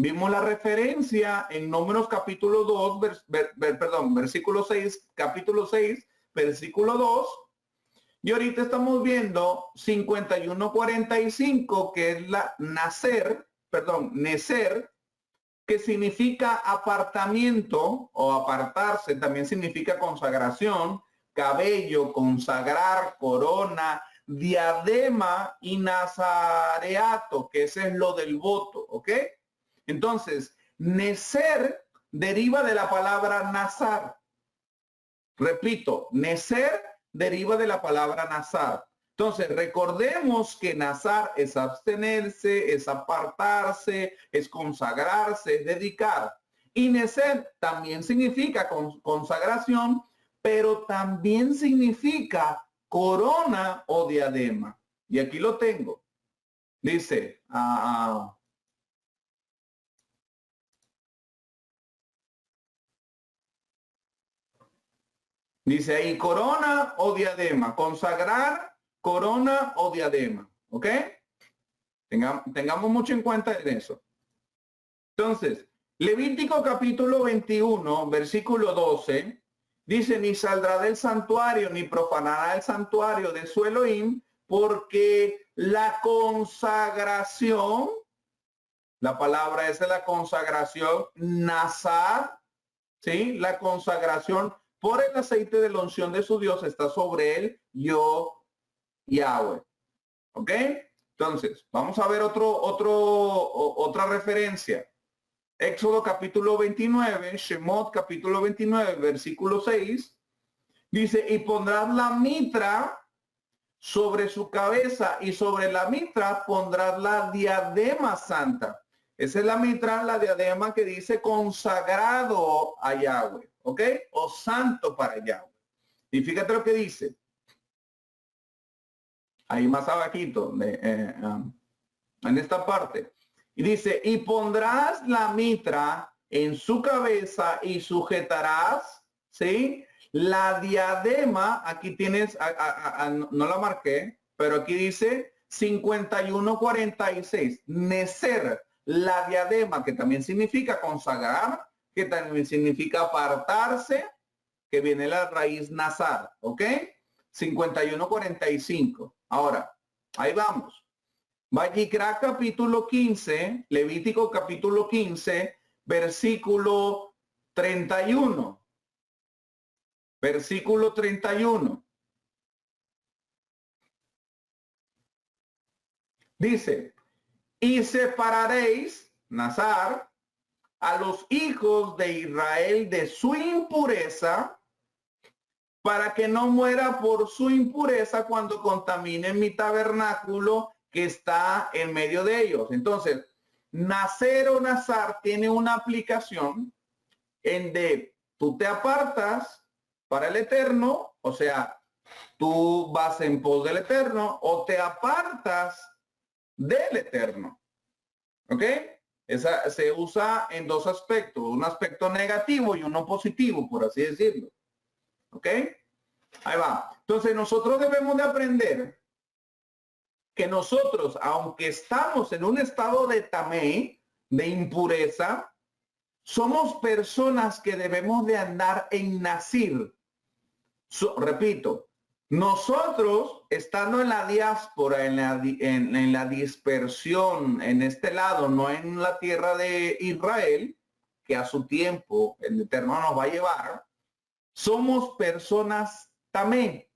Speaker 2: Vimos la referencia en Números capítulo 2, versículo 6, capítulo 6, versículo 2. Y ahorita estamos viendo 5145, que es la necer, que significa apartamiento o apartarse, también significa consagración, cabello, consagrar, corona, diadema y nazareato, que ese es lo del voto, ¿ok? Entonces, necer deriva de la palabra nazar. Repito, necer deriva de la palabra nazar. Entonces, recordemos que nazar es abstenerse, es apartarse, es consagrarse, es dedicar. Y necer también significa consagración, pero también significa corona o diadema. Y aquí lo tengo. Dice, dice ahí corona o diadema, consagrar, corona o diadema, ¿ok? Tengamos mucho en cuenta en eso. Entonces, Levítico capítulo 21, versículo 12, dice, ni saldrá del santuario, ni profanará el santuario de su Elohim, porque la consagración, la palabra es de la consagración, nazar, ¿sí? La consagración por el aceite de la unción de su Dios está sobre él, yo, Yahweh. ¿Ok? Entonces, vamos a ver otra referencia. Éxodo capítulo 29, Shemot capítulo 29, versículo 6, dice, y pondrás la mitra sobre su cabeza y sobre la mitra pondrás la diadema santa. Esa es la mitra, la diadema que dice consagrado a Yahweh, ¿ok? O santo para Yahweh. Y fíjate lo que dice. Ahí más abajito, en esta parte. Y dice, y pondrás la mitra en su cabeza y sujetarás, ¿sí? La diadema, aquí tienes, no la marqué, pero aquí dice 5146, necer, la diadema, que también significa consagrar, que también significa apartarse, que viene la raíz nazar, ¿ok? 5145. Ahora, ahí vamos. Vayikra capítulo 15, Levítico capítulo 15, versículo 31. Versículo 31. Dice, y separaréis, nazar, a los hijos de Israel de su impureza, para que no muera por su impureza cuando contaminen mi tabernáculo que está en medio de ellos. Entonces, nacer o nazar tiene una aplicación en de tú te apartas para el eterno, o sea, tú vas en pos del eterno o te apartas del eterno. ¿Ok? Esa se usa en dos aspectos, un aspecto negativo y uno positivo, por así decirlo. ¿Ok? Ahí va. Entonces nosotros debemos de aprender que nosotros, aunque estamos en un estado de tamé, de impureza, somos personas que debemos de andar en nacir. Repito, nosotros estando en la diáspora, en la dispersión, en este lado, no en la tierra de Israel, que a su tiempo el Eterno nos va a llevar, somos personas tamé,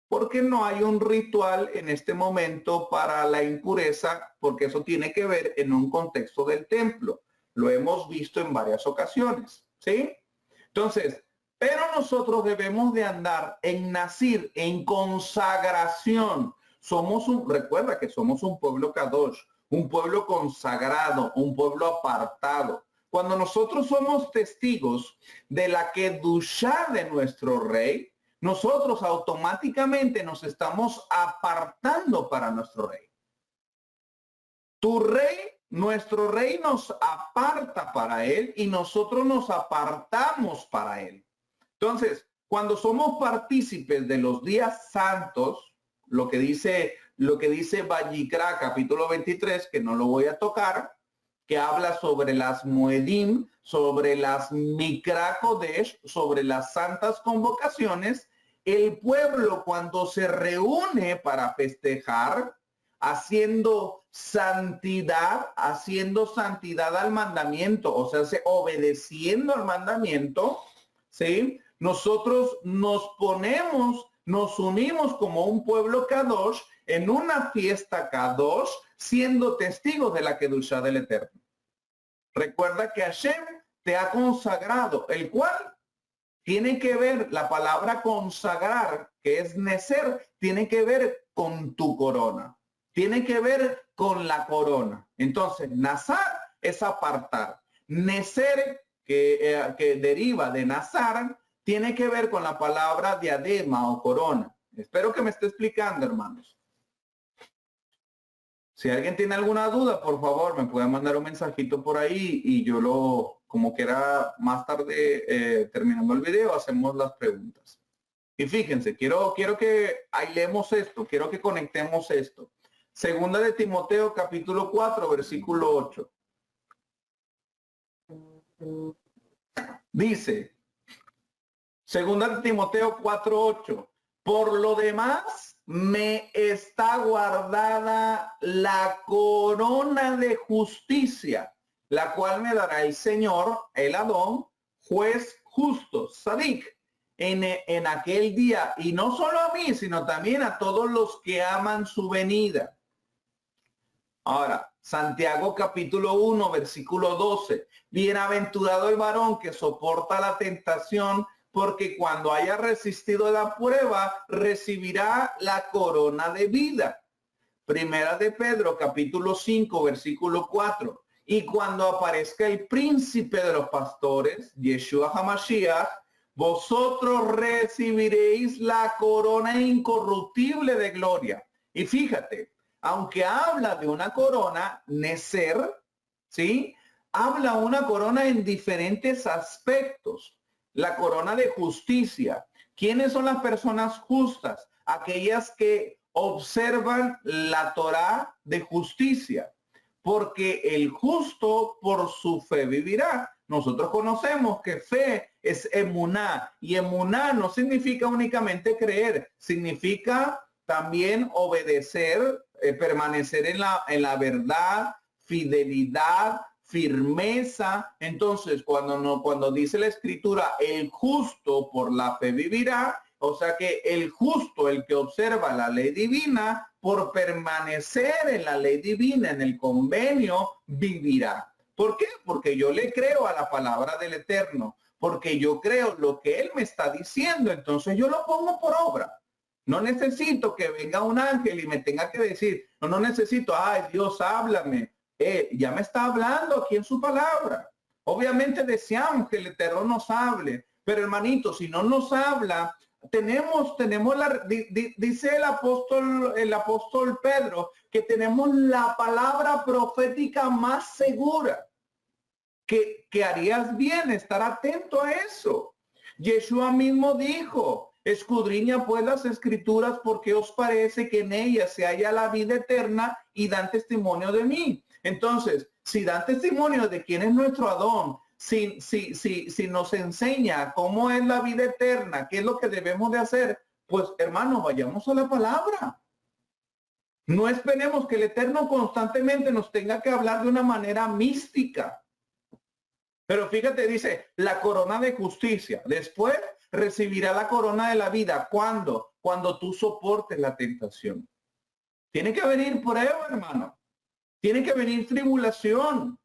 Speaker 2: porque no hay un ritual en este momento para la impureza, porque eso tiene que ver en un contexto del templo. Lo hemos visto en varias ocasiones, ¿sí? Entonces, pero nosotros debemos de andar en nacir, en consagración. Recuerda que somos un pueblo kadosh, un pueblo consagrado, un pueblo apartado. Cuando nosotros somos testigos de la kedushá de nuestro rey, nosotros automáticamente nos estamos apartando para nuestro rey. Tu rey, nuestro rey nos aparta para él y nosotros nos apartamos para él. Entonces, cuando somos partícipes de los días santos, lo que dice Vayikra, capítulo 23, que no lo voy a tocar, que habla sobre las Moedim, sobre las Mikra Kodesh, sobre las santas convocaciones, el pueblo cuando se reúne para festejar, haciendo santidad al mandamiento, o sea, obedeciendo al mandamiento, ¿sí? Nosotros nos unimos como un pueblo Kadosh en una fiesta Kadosh, siendo testigos de la Kedushá del Eterno. Recuerda que Hashem te ha consagrado, el cual tiene que ver, la palabra consagrar, que es necer, tiene que ver con tu corona. Tiene que ver con la corona. Entonces, nazar es apartar. Necer, que deriva de nazar, tiene que ver con la palabra diadema o corona. Espero que me esté explicando, hermanos. Si alguien tiene alguna duda, por favor, me puede mandar un mensajito por ahí y yo como quiera, más tarde, terminando el video, hacemos las preguntas. Y fíjense, quiero que leemos esto, quiero que conectemos esto. Segunda de Timoteo, capítulo 4, versículo 8. Dice, segunda de Timoteo 4, 8. Por lo demás, me está guardada la corona de justicia, la cual me dará el Señor, el Adón, juez justo, Sadik, en aquel día, y no solo a mí, sino también a todos los que aman su venida. Ahora, Santiago capítulo 1, versículo 12. Bienaventurado el varón que soporta la tentación, porque cuando haya resistido la prueba, recibirá la corona de vida. Primera de Pedro capítulo 5, versículo 4. Y cuando aparezca el príncipe de los pastores, Yeshua HaMashiach, vosotros recibiréis la corona incorruptible de gloria. Y fíjate, aunque habla de una corona, necer, ¿sí? Habla una corona en diferentes aspectos. La corona de justicia. ¿Quiénes son las personas justas? Aquellas que observan la Torá de justicia. Porque el justo por su fe vivirá. Nosotros conocemos que fe es emuná. Y emuná no significa únicamente creer. Significa también obedecer, permanecer en la verdad, fidelidad, firmeza. Entonces, cuando dice la escritura, el justo por la fe vivirá, o sea que el justo, el que observa la ley divina, por permanecer en la ley divina, en el convenio, vivirá. ¿Por qué? Porque yo le creo a la palabra del Eterno, porque yo creo lo que Él me está diciendo, entonces yo lo pongo por obra. No necesito que venga un ángel y me tenga que decir, no necesito, ay Dios, háblame. Ya me está hablando aquí en su palabra. Obviamente deseamos que el Eterno nos hable, pero hermanito, si no nos habla, dice el apóstol Pedro, que tenemos la palabra profética más segura, que harías bien estar atento a eso. Yeshua mismo dijo, escudriña pues las escrituras porque os parece que en ellas se halla la vida eterna y dan testimonio de mí. Entonces, si dan testimonio de quién es nuestro Adón, si nos enseña cómo es la vida eterna, qué es lo que debemos de hacer, pues hermano, vayamos a la palabra. No esperemos que el Eterno constantemente nos tenga que hablar de una manera mística. Pero fíjate, dice, la corona de justicia. Después recibirá la corona de la vida. ¿Cuándo? Cuando tú soportes la tentación. Tiene que venir prueba, hermano. Tiene que venir tribulación.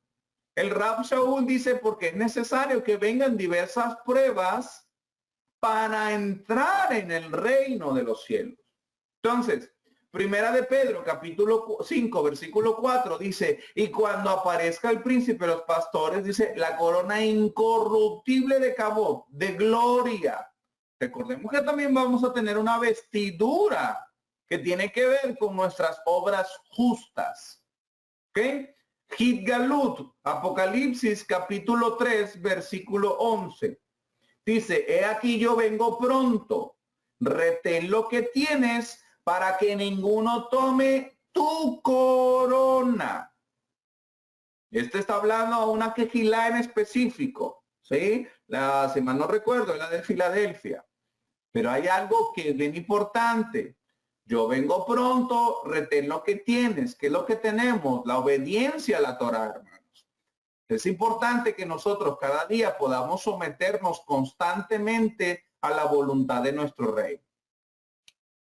Speaker 2: El Rab Shaul dice, porque es necesario que vengan diversas pruebas para entrar en el reino de los cielos. Entonces, Primera de Pedro, capítulo 5, versículo 4, dice, y cuando aparezca el príncipe de los pastores, dice, la corona incorruptible de Cabot, de gloria. Recordemos que también vamos a tener una vestidura que tiene que ver con nuestras obras justas. ¿Ok? Gitgalut, Apocalipsis, capítulo 3, versículo 11. Dice, he aquí yo vengo pronto, retén lo que tienes, para que ninguno tome tu corona. Este está hablando a una quejilá en específico, ¿sí? Si mal no recuerdo, la de Filadelfia. Pero hay algo que es bien importante. Yo vengo pronto, retén lo que tienes. ¿Qué es lo que tenemos? La obediencia a la Torá, hermanos. Es importante que nosotros cada día podamos someternos constantemente a la voluntad de nuestro Rey.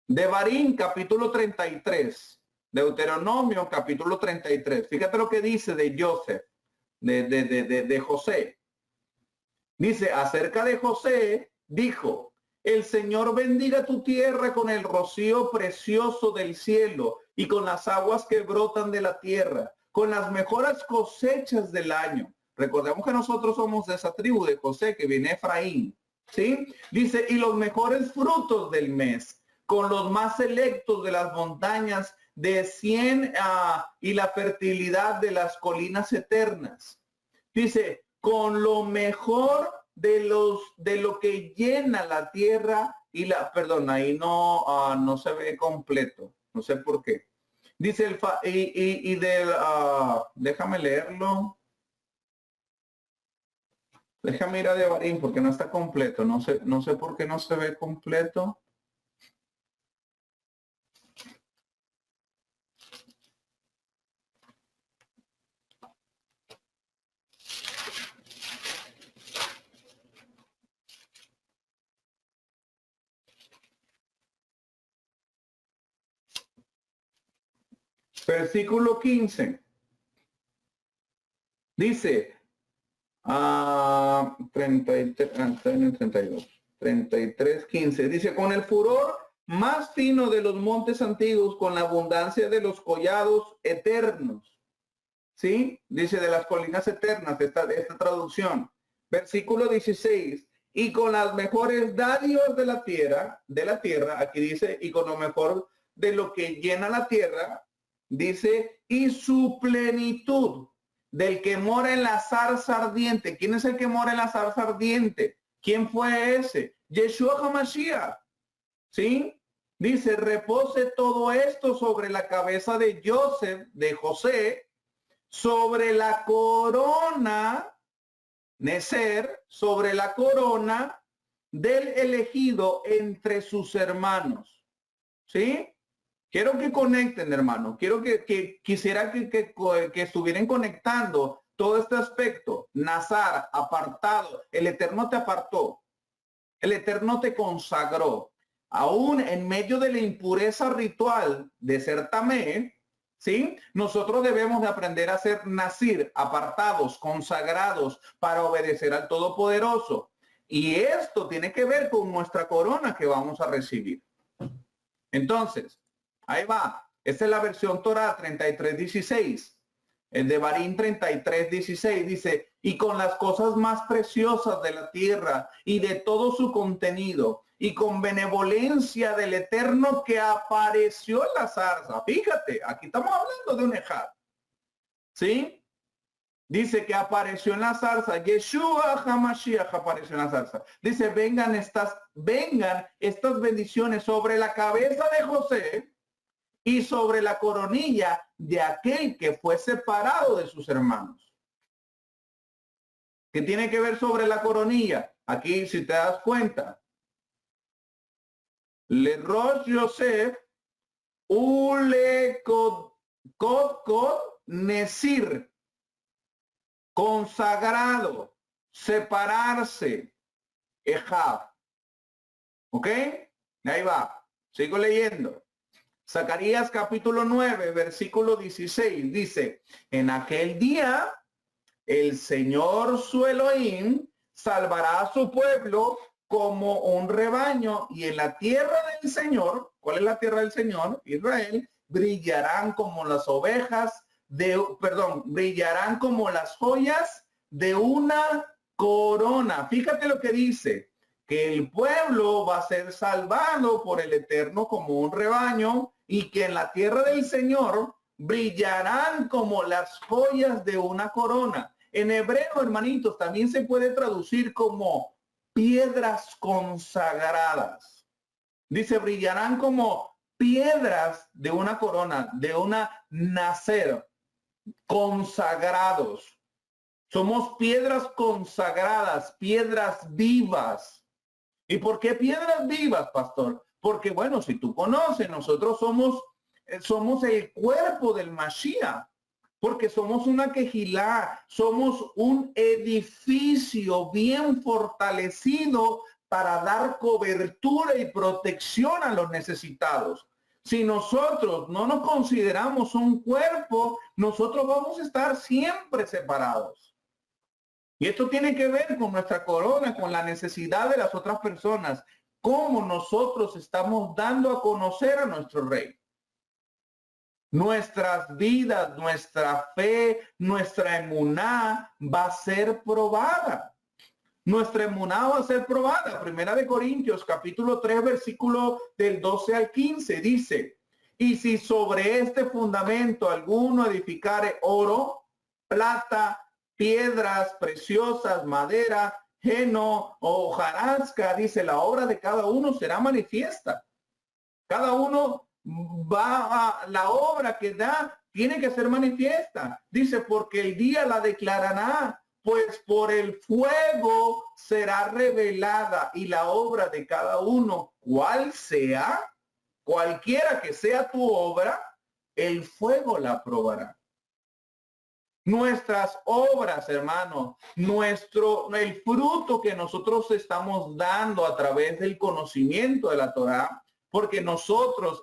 Speaker 2: Devarim, capítulo 33. Deuteronomio, capítulo 33. Fíjate lo que dice de Joseph, de José. Dice, acerca de José, dijo, el Señor bendiga tu tierra con el rocío precioso del cielo y con las aguas que brotan de la tierra, con las mejores cosechas del año. Recordemos que nosotros somos de esa tribu de José que viene Efraín. ¿Sí? Dice, y los mejores frutos del mes, con los más selectos de las montañas de 100 y la fertilidad de las colinas eternas. Dice, con lo mejor de lo que llena la tierra y perdón, ahí no se ve completo, no sé por qué. Dice déjame leerlo. Déjame ir a Devarim porque no está completo, no sé por qué no se ve completo. Versículo 15. Dice, 33, 15. Dice, con el furor más fino de los montes antiguos, con la abundancia de los collados eternos. ¿Sí? Dice de las colinas eternas, esta traducción. Versículo 16. Y con las mejores dádivas de la tierra, aquí dice, y con lo mejor de lo que llena la tierra, dice, y su plenitud, del que mora en la zarza ardiente. ¿Quién es el que mora en la zarza ardiente? ¿Quién fue ese? Yeshua HaMashiach. ¿Sí? Dice, repose todo esto sobre la cabeza de José, sobre la corona, Neser, sobre la corona del elegido entre sus hermanos. ¿Sí? Quiero que conecten, hermano. Quiero quisiera que estuvieran conectando todo este aspecto. Nazar, apartado. El Eterno te apartó. El Eterno te consagró. Aún en medio de la impureza ritual de ser tamé, ¿sí? Nosotros debemos de aprender a ser nazir, apartados, consagrados para obedecer al Todopoderoso. Y esto tiene que ver con nuestra corona que vamos a recibir. Entonces, ahí va. Esta es la versión Torah 33:16. El de Barín 33:16 dice, y con las cosas más preciosas de la tierra y de todo su contenido, y con benevolencia del Eterno que apareció en la zarza. Fíjate, aquí estamos hablando de un ejad. ¿Sí? Dice que apareció en la zarza. Yeshua HaMashiach apareció en la zarza. Dice, vengan estas bendiciones sobre la cabeza de José y sobre la coronilla de aquel que fue separado de sus hermanos. ¿Qué tiene que ver sobre la coronilla? Aquí, si te das cuenta, Le Rosh Yosef Ule Kod Nesir, consagrado, separarse, Ejab. ¿Ok? Ahí va. Sigo leyendo. Zacarías capítulo 9, versículo 16 dice, en aquel día el Señor su Elohim salvará a su pueblo como un rebaño, y en la tierra del Señor, ¿cuál es la tierra del Señor? Israel, brillarán como las brillarán como las joyas de una corona. Fíjate lo que dice, que el pueblo va a ser salvado por el Eterno como un rebaño, y que en la tierra del Señor brillarán como las joyas de una corona. En hebreo, hermanitos, también se puede traducir como piedras consagradas. Dice, brillarán como piedras de una corona, de una nacer, consagrados. Somos piedras consagradas, piedras vivas. ¿Y por qué piedras vivas, pastor? Porque, bueno, si tú conoces, nosotros somos el cuerpo del Mashiach, porque somos una quejilá, somos un edificio bien fortalecido para dar cobertura y protección a los necesitados. Si nosotros no nos consideramos un cuerpo, nosotros vamos a estar siempre separados. Y esto tiene que ver con nuestra corona, con la necesidad de las otras personas, cómo nosotros estamos dando a conocer a nuestro Rey. Nuestras vidas, nuestra fe, nuestra emuná va a ser probada. Nuestra emuná va a ser probada. Primera de Corintios, capítulo 3, versículo del 12 al 15, dice, y si sobre este fundamento alguno edificare oro, plata, piedras preciosas, madera, heno o hojarasca, dice, la obra de cada uno será manifiesta. Cada uno la obra que da tiene que ser manifiesta. Dice, porque el día la declarará, pues por el fuego será revelada, y la obra de cada uno, cual sea, cualquiera que sea tu obra, el fuego la probará. Nuestras obras, hermanos, el fruto que nosotros estamos dando a través del conocimiento de la Torá, porque nosotros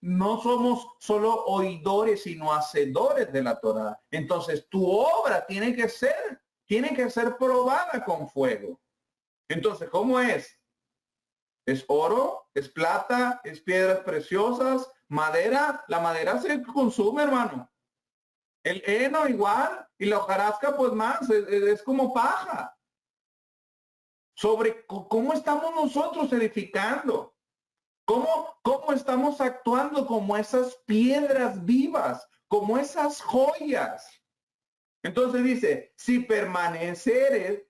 Speaker 2: no somos solo oidores, sino hacedores de la Torá. Entonces, tu obra tiene que ser probada con fuego. Entonces, ¿cómo es? ¿Es oro? ¿Es plata? ¿Es piedras preciosas? ¿Madera? La madera se consume, hermano. El heno igual, y la hojarasca pues más, es como paja. Sobre cómo estamos nosotros edificando, cómo estamos actuando como esas piedras vivas, como esas joyas. Entonces dice, si permaneciere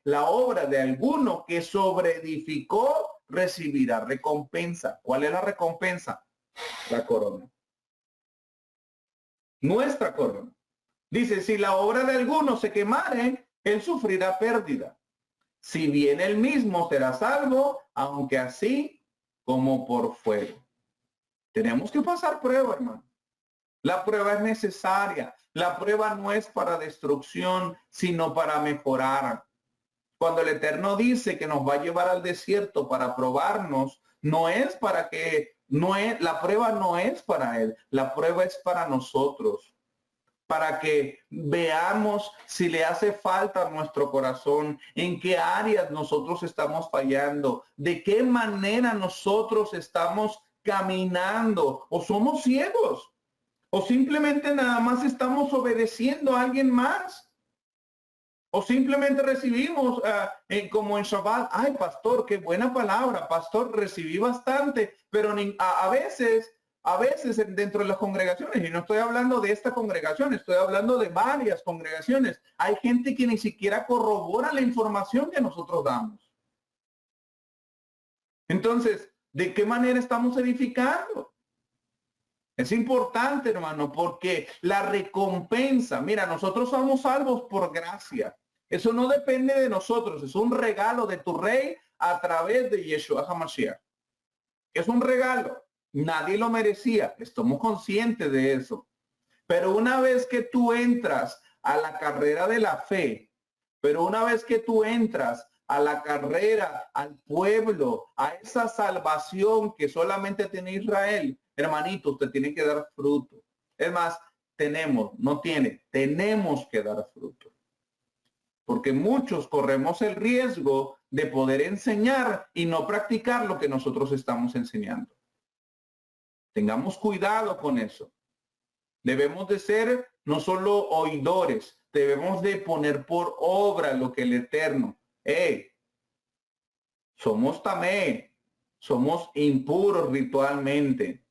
Speaker 2: la obra de alguno que sobreedificó, recibirá recompensa. ¿Cuál es la recompensa? La corona. Nuestra corona. Dice, si la obra de alguno se quemare, él sufrirá pérdida. Si bien él mismo será salvo, aunque así como por fuego. Tenemos que pasar prueba, hermano. La prueba es necesaria. La prueba no es para destrucción, sino para mejorar. Cuando el Eterno dice que nos va a llevar al desierto para probarnos, no es para que la prueba no es para él, la prueba es para nosotros, para que veamos si le hace falta a nuestro corazón, en qué áreas nosotros estamos fallando, de qué manera nosotros estamos caminando o somos ciegos o simplemente nada más estamos obedeciendo a alguien más. O simplemente recibimos como en Shabbat, ay pastor, qué buena palabra, pastor, recibí bastante, pero a veces dentro de las congregaciones, y no estoy hablando de esta congregación, estoy hablando de varias congregaciones, hay gente que ni siquiera corrobora la información que nosotros damos. Entonces, ¿de qué manera estamos edificando? Es importante, hermano, porque la recompensa, mira, nosotros somos salvos por gracia. Eso no depende de nosotros, es un regalo de tu rey a través de Yeshua HaMashiach. Es un regalo, nadie lo merecía, estamos conscientes de eso. Pero una vez que tú entras a la carrera de la fe, pero una vez que tú entras a la carrera, al pueblo, a esa salvación que solamente tiene Israel, hermanito, usted tiene que dar fruto. Es más, tenemos que dar fruto. Porque muchos corremos el riesgo de poder enseñar y no practicar lo que nosotros estamos enseñando. Tengamos cuidado con eso. Debemos de ser no solo oidores, debemos de poner por obra lo que el Eterno. Somos tamé, somos impuros ritualmente,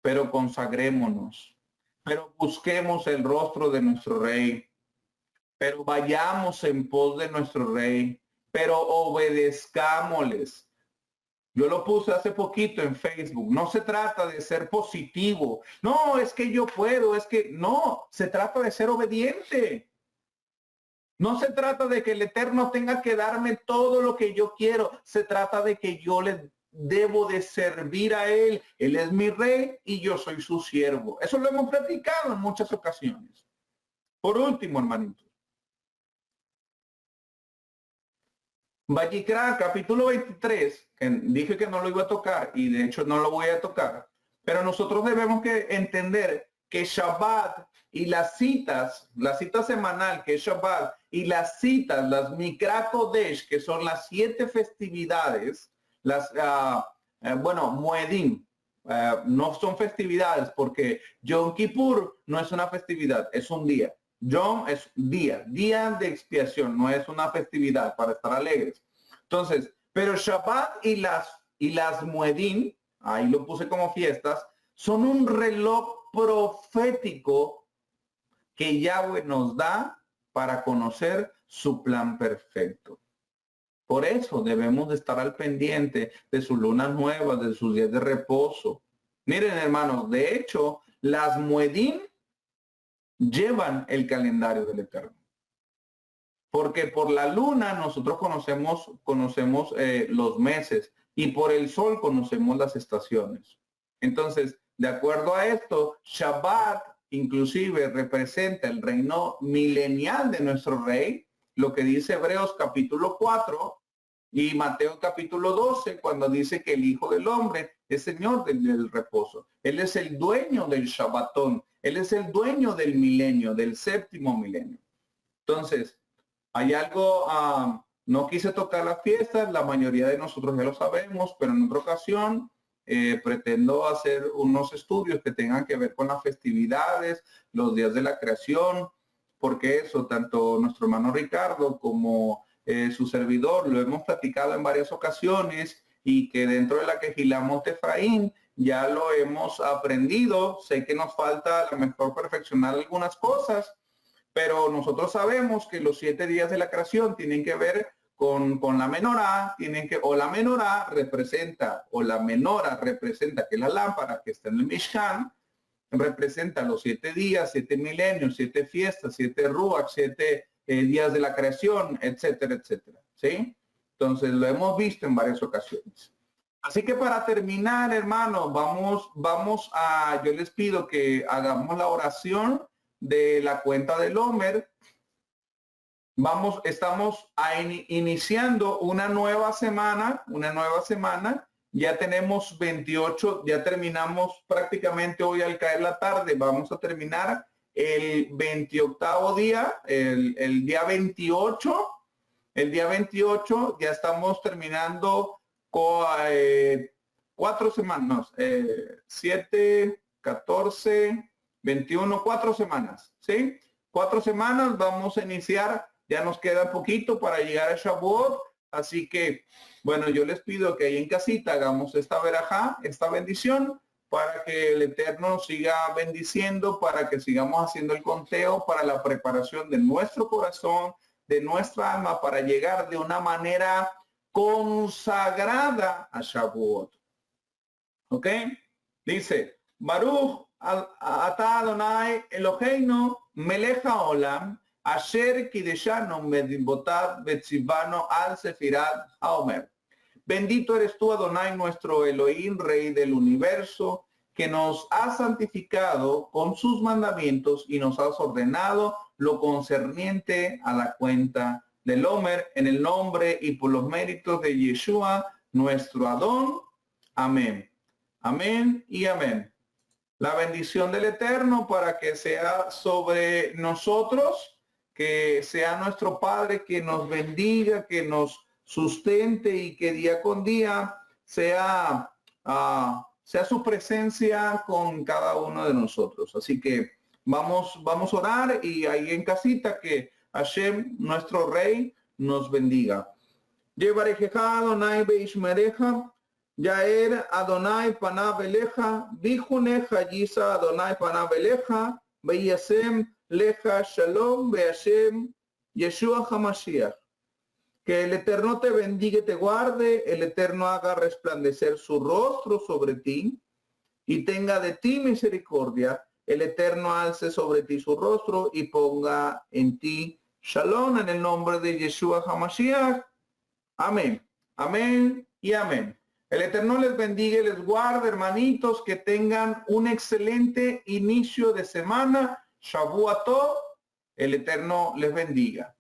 Speaker 2: pero consagrémonos, pero busquemos el rostro de nuestro Rey. Pero vayamos en pos de nuestro rey, pero obedezcámosles. Yo lo puse hace poquito en Facebook. No se trata de ser positivo. No, es que yo puedo, no, se trata de ser obediente. No se trata de que el Eterno tenga que darme todo lo que yo quiero. Se trata de que yo le debo de servir a Él. Él es mi rey y yo soy su siervo. Eso lo hemos platicado en muchas ocasiones. Por último, hermanito. Vayikra, capítulo 23, que dije que no lo iba a tocar y de hecho no lo voy a tocar, pero nosotros debemos que entender que Shabbat y las citas, la cita semanal que es Shabbat y las citas, las Mikra Kodesh, que son las 7 festividades, Moedim, no son festividades porque Yom Kippur no es una festividad, es un día. Yom es día de expiación, no es una festividad para estar alegres. Entonces, pero Shabbat y las Muedim, ahí lo puse como fiestas, son un reloj profético que Yahweh nos da para conocer su plan perfecto. Por eso debemos de estar al pendiente de sus lunas nuevas, de sus días de reposo. Miren, hermanos, de hecho, las Muedim llevan el calendario del Eterno. Porque por la luna nosotros conocemos los meses y por el sol conocemos las estaciones. Entonces, de acuerdo a esto, Shabbat inclusive representa el reino milenial de nuestro rey, lo que dice Hebreos capítulo 4 y Mateo capítulo 12, cuando dice que el Hijo del Hombre es Señor del reposo. Él es el dueño del Shabbatón. Él es el dueño del milenio, del 7º milenio. Entonces, hay algo, no quise tocar las fiestas, la mayoría de nosotros ya lo sabemos, pero en otra ocasión pretendo hacer unos estudios que tengan que ver con las festividades, los días de la creación, porque eso, tanto nuestro hermano Ricardo como su servidor, lo hemos platicado en varias ocasiones y que dentro de la Quejilá Efraín ya lo hemos aprendido. Sé que nos falta a lo mejor perfeccionar algunas cosas, pero nosotros sabemos que los 7 días de la creación tienen que ver con la menorá, la menorá representa, que es la lámpara que está en el Mishkan, representa los 7 días, 7 milenios, 7 fiestas, 7 ruach, 7 días de la creación, etcétera, etcétera, ¿sí? Entonces lo hemos visto en varias ocasiones. Así que para terminar, hermanos, yo les pido que hagamos la oración de la cuenta del Omer. Estamos iniciando una nueva semana Ya tenemos 28, ya terminamos prácticamente hoy al caer la tarde. Vamos a terminar el 28º día, el día 28. El día 28 ya estamos terminando con 4 semanas, 7, 14, 21, 4 semanas, ¿sí? 4 semanas vamos a iniciar, ya nos queda poquito para llegar a Shavuot, así que, bueno, yo les pido que ahí en casita hagamos esta verajá, esta bendición, para que el Eterno siga bendiciendo, para que sigamos haciendo el conteo para la preparación de nuestro corazón, de nuestra alma, para llegar de una manera consagrada a Shavuot. ¿Ok? Dice, Baruch Ata Adonai Eloheinu melech haolam asher kideshanu medibotad betzivano al sefirat haomer. Bendito eres tú, Adonai, nuestro Elohim, Rey del universo, que nos has santificado con sus mandamientos y nos has ordenado lo concerniente a la cuenta del Homer, en el nombre y por los méritos de Yeshua, nuestro Adón. Amén. Amén y amén. La bendición del Eterno para que sea sobre nosotros, que sea nuestro Padre, que nos bendiga, que nos sustente y que día con día sea, sea su presencia con cada uno de nosotros. Así que vamos a orar y ahí en casita que Hashem, nuestro Rey, nos bendiga. Yevarejeja Adonai beishmereja, Yaer Adonai panav eleja, Bijuneja Yisa Adonai panav eleja, Beyasem leja shalom, Beyashem Yeshua HaMashiach. Que el Eterno te bendiga y te guarde, el Eterno haga resplandecer su rostro sobre ti y tenga de ti misericordia. El Eterno alce sobre ti su rostro y ponga en ti shalom, en el nombre de Yeshua HaMashiach. Amén, amén y amén. El Eterno les bendiga y les guarde, hermanitos, que tengan un excelente inicio de semana. Shavuot Tov, el Eterno les bendiga.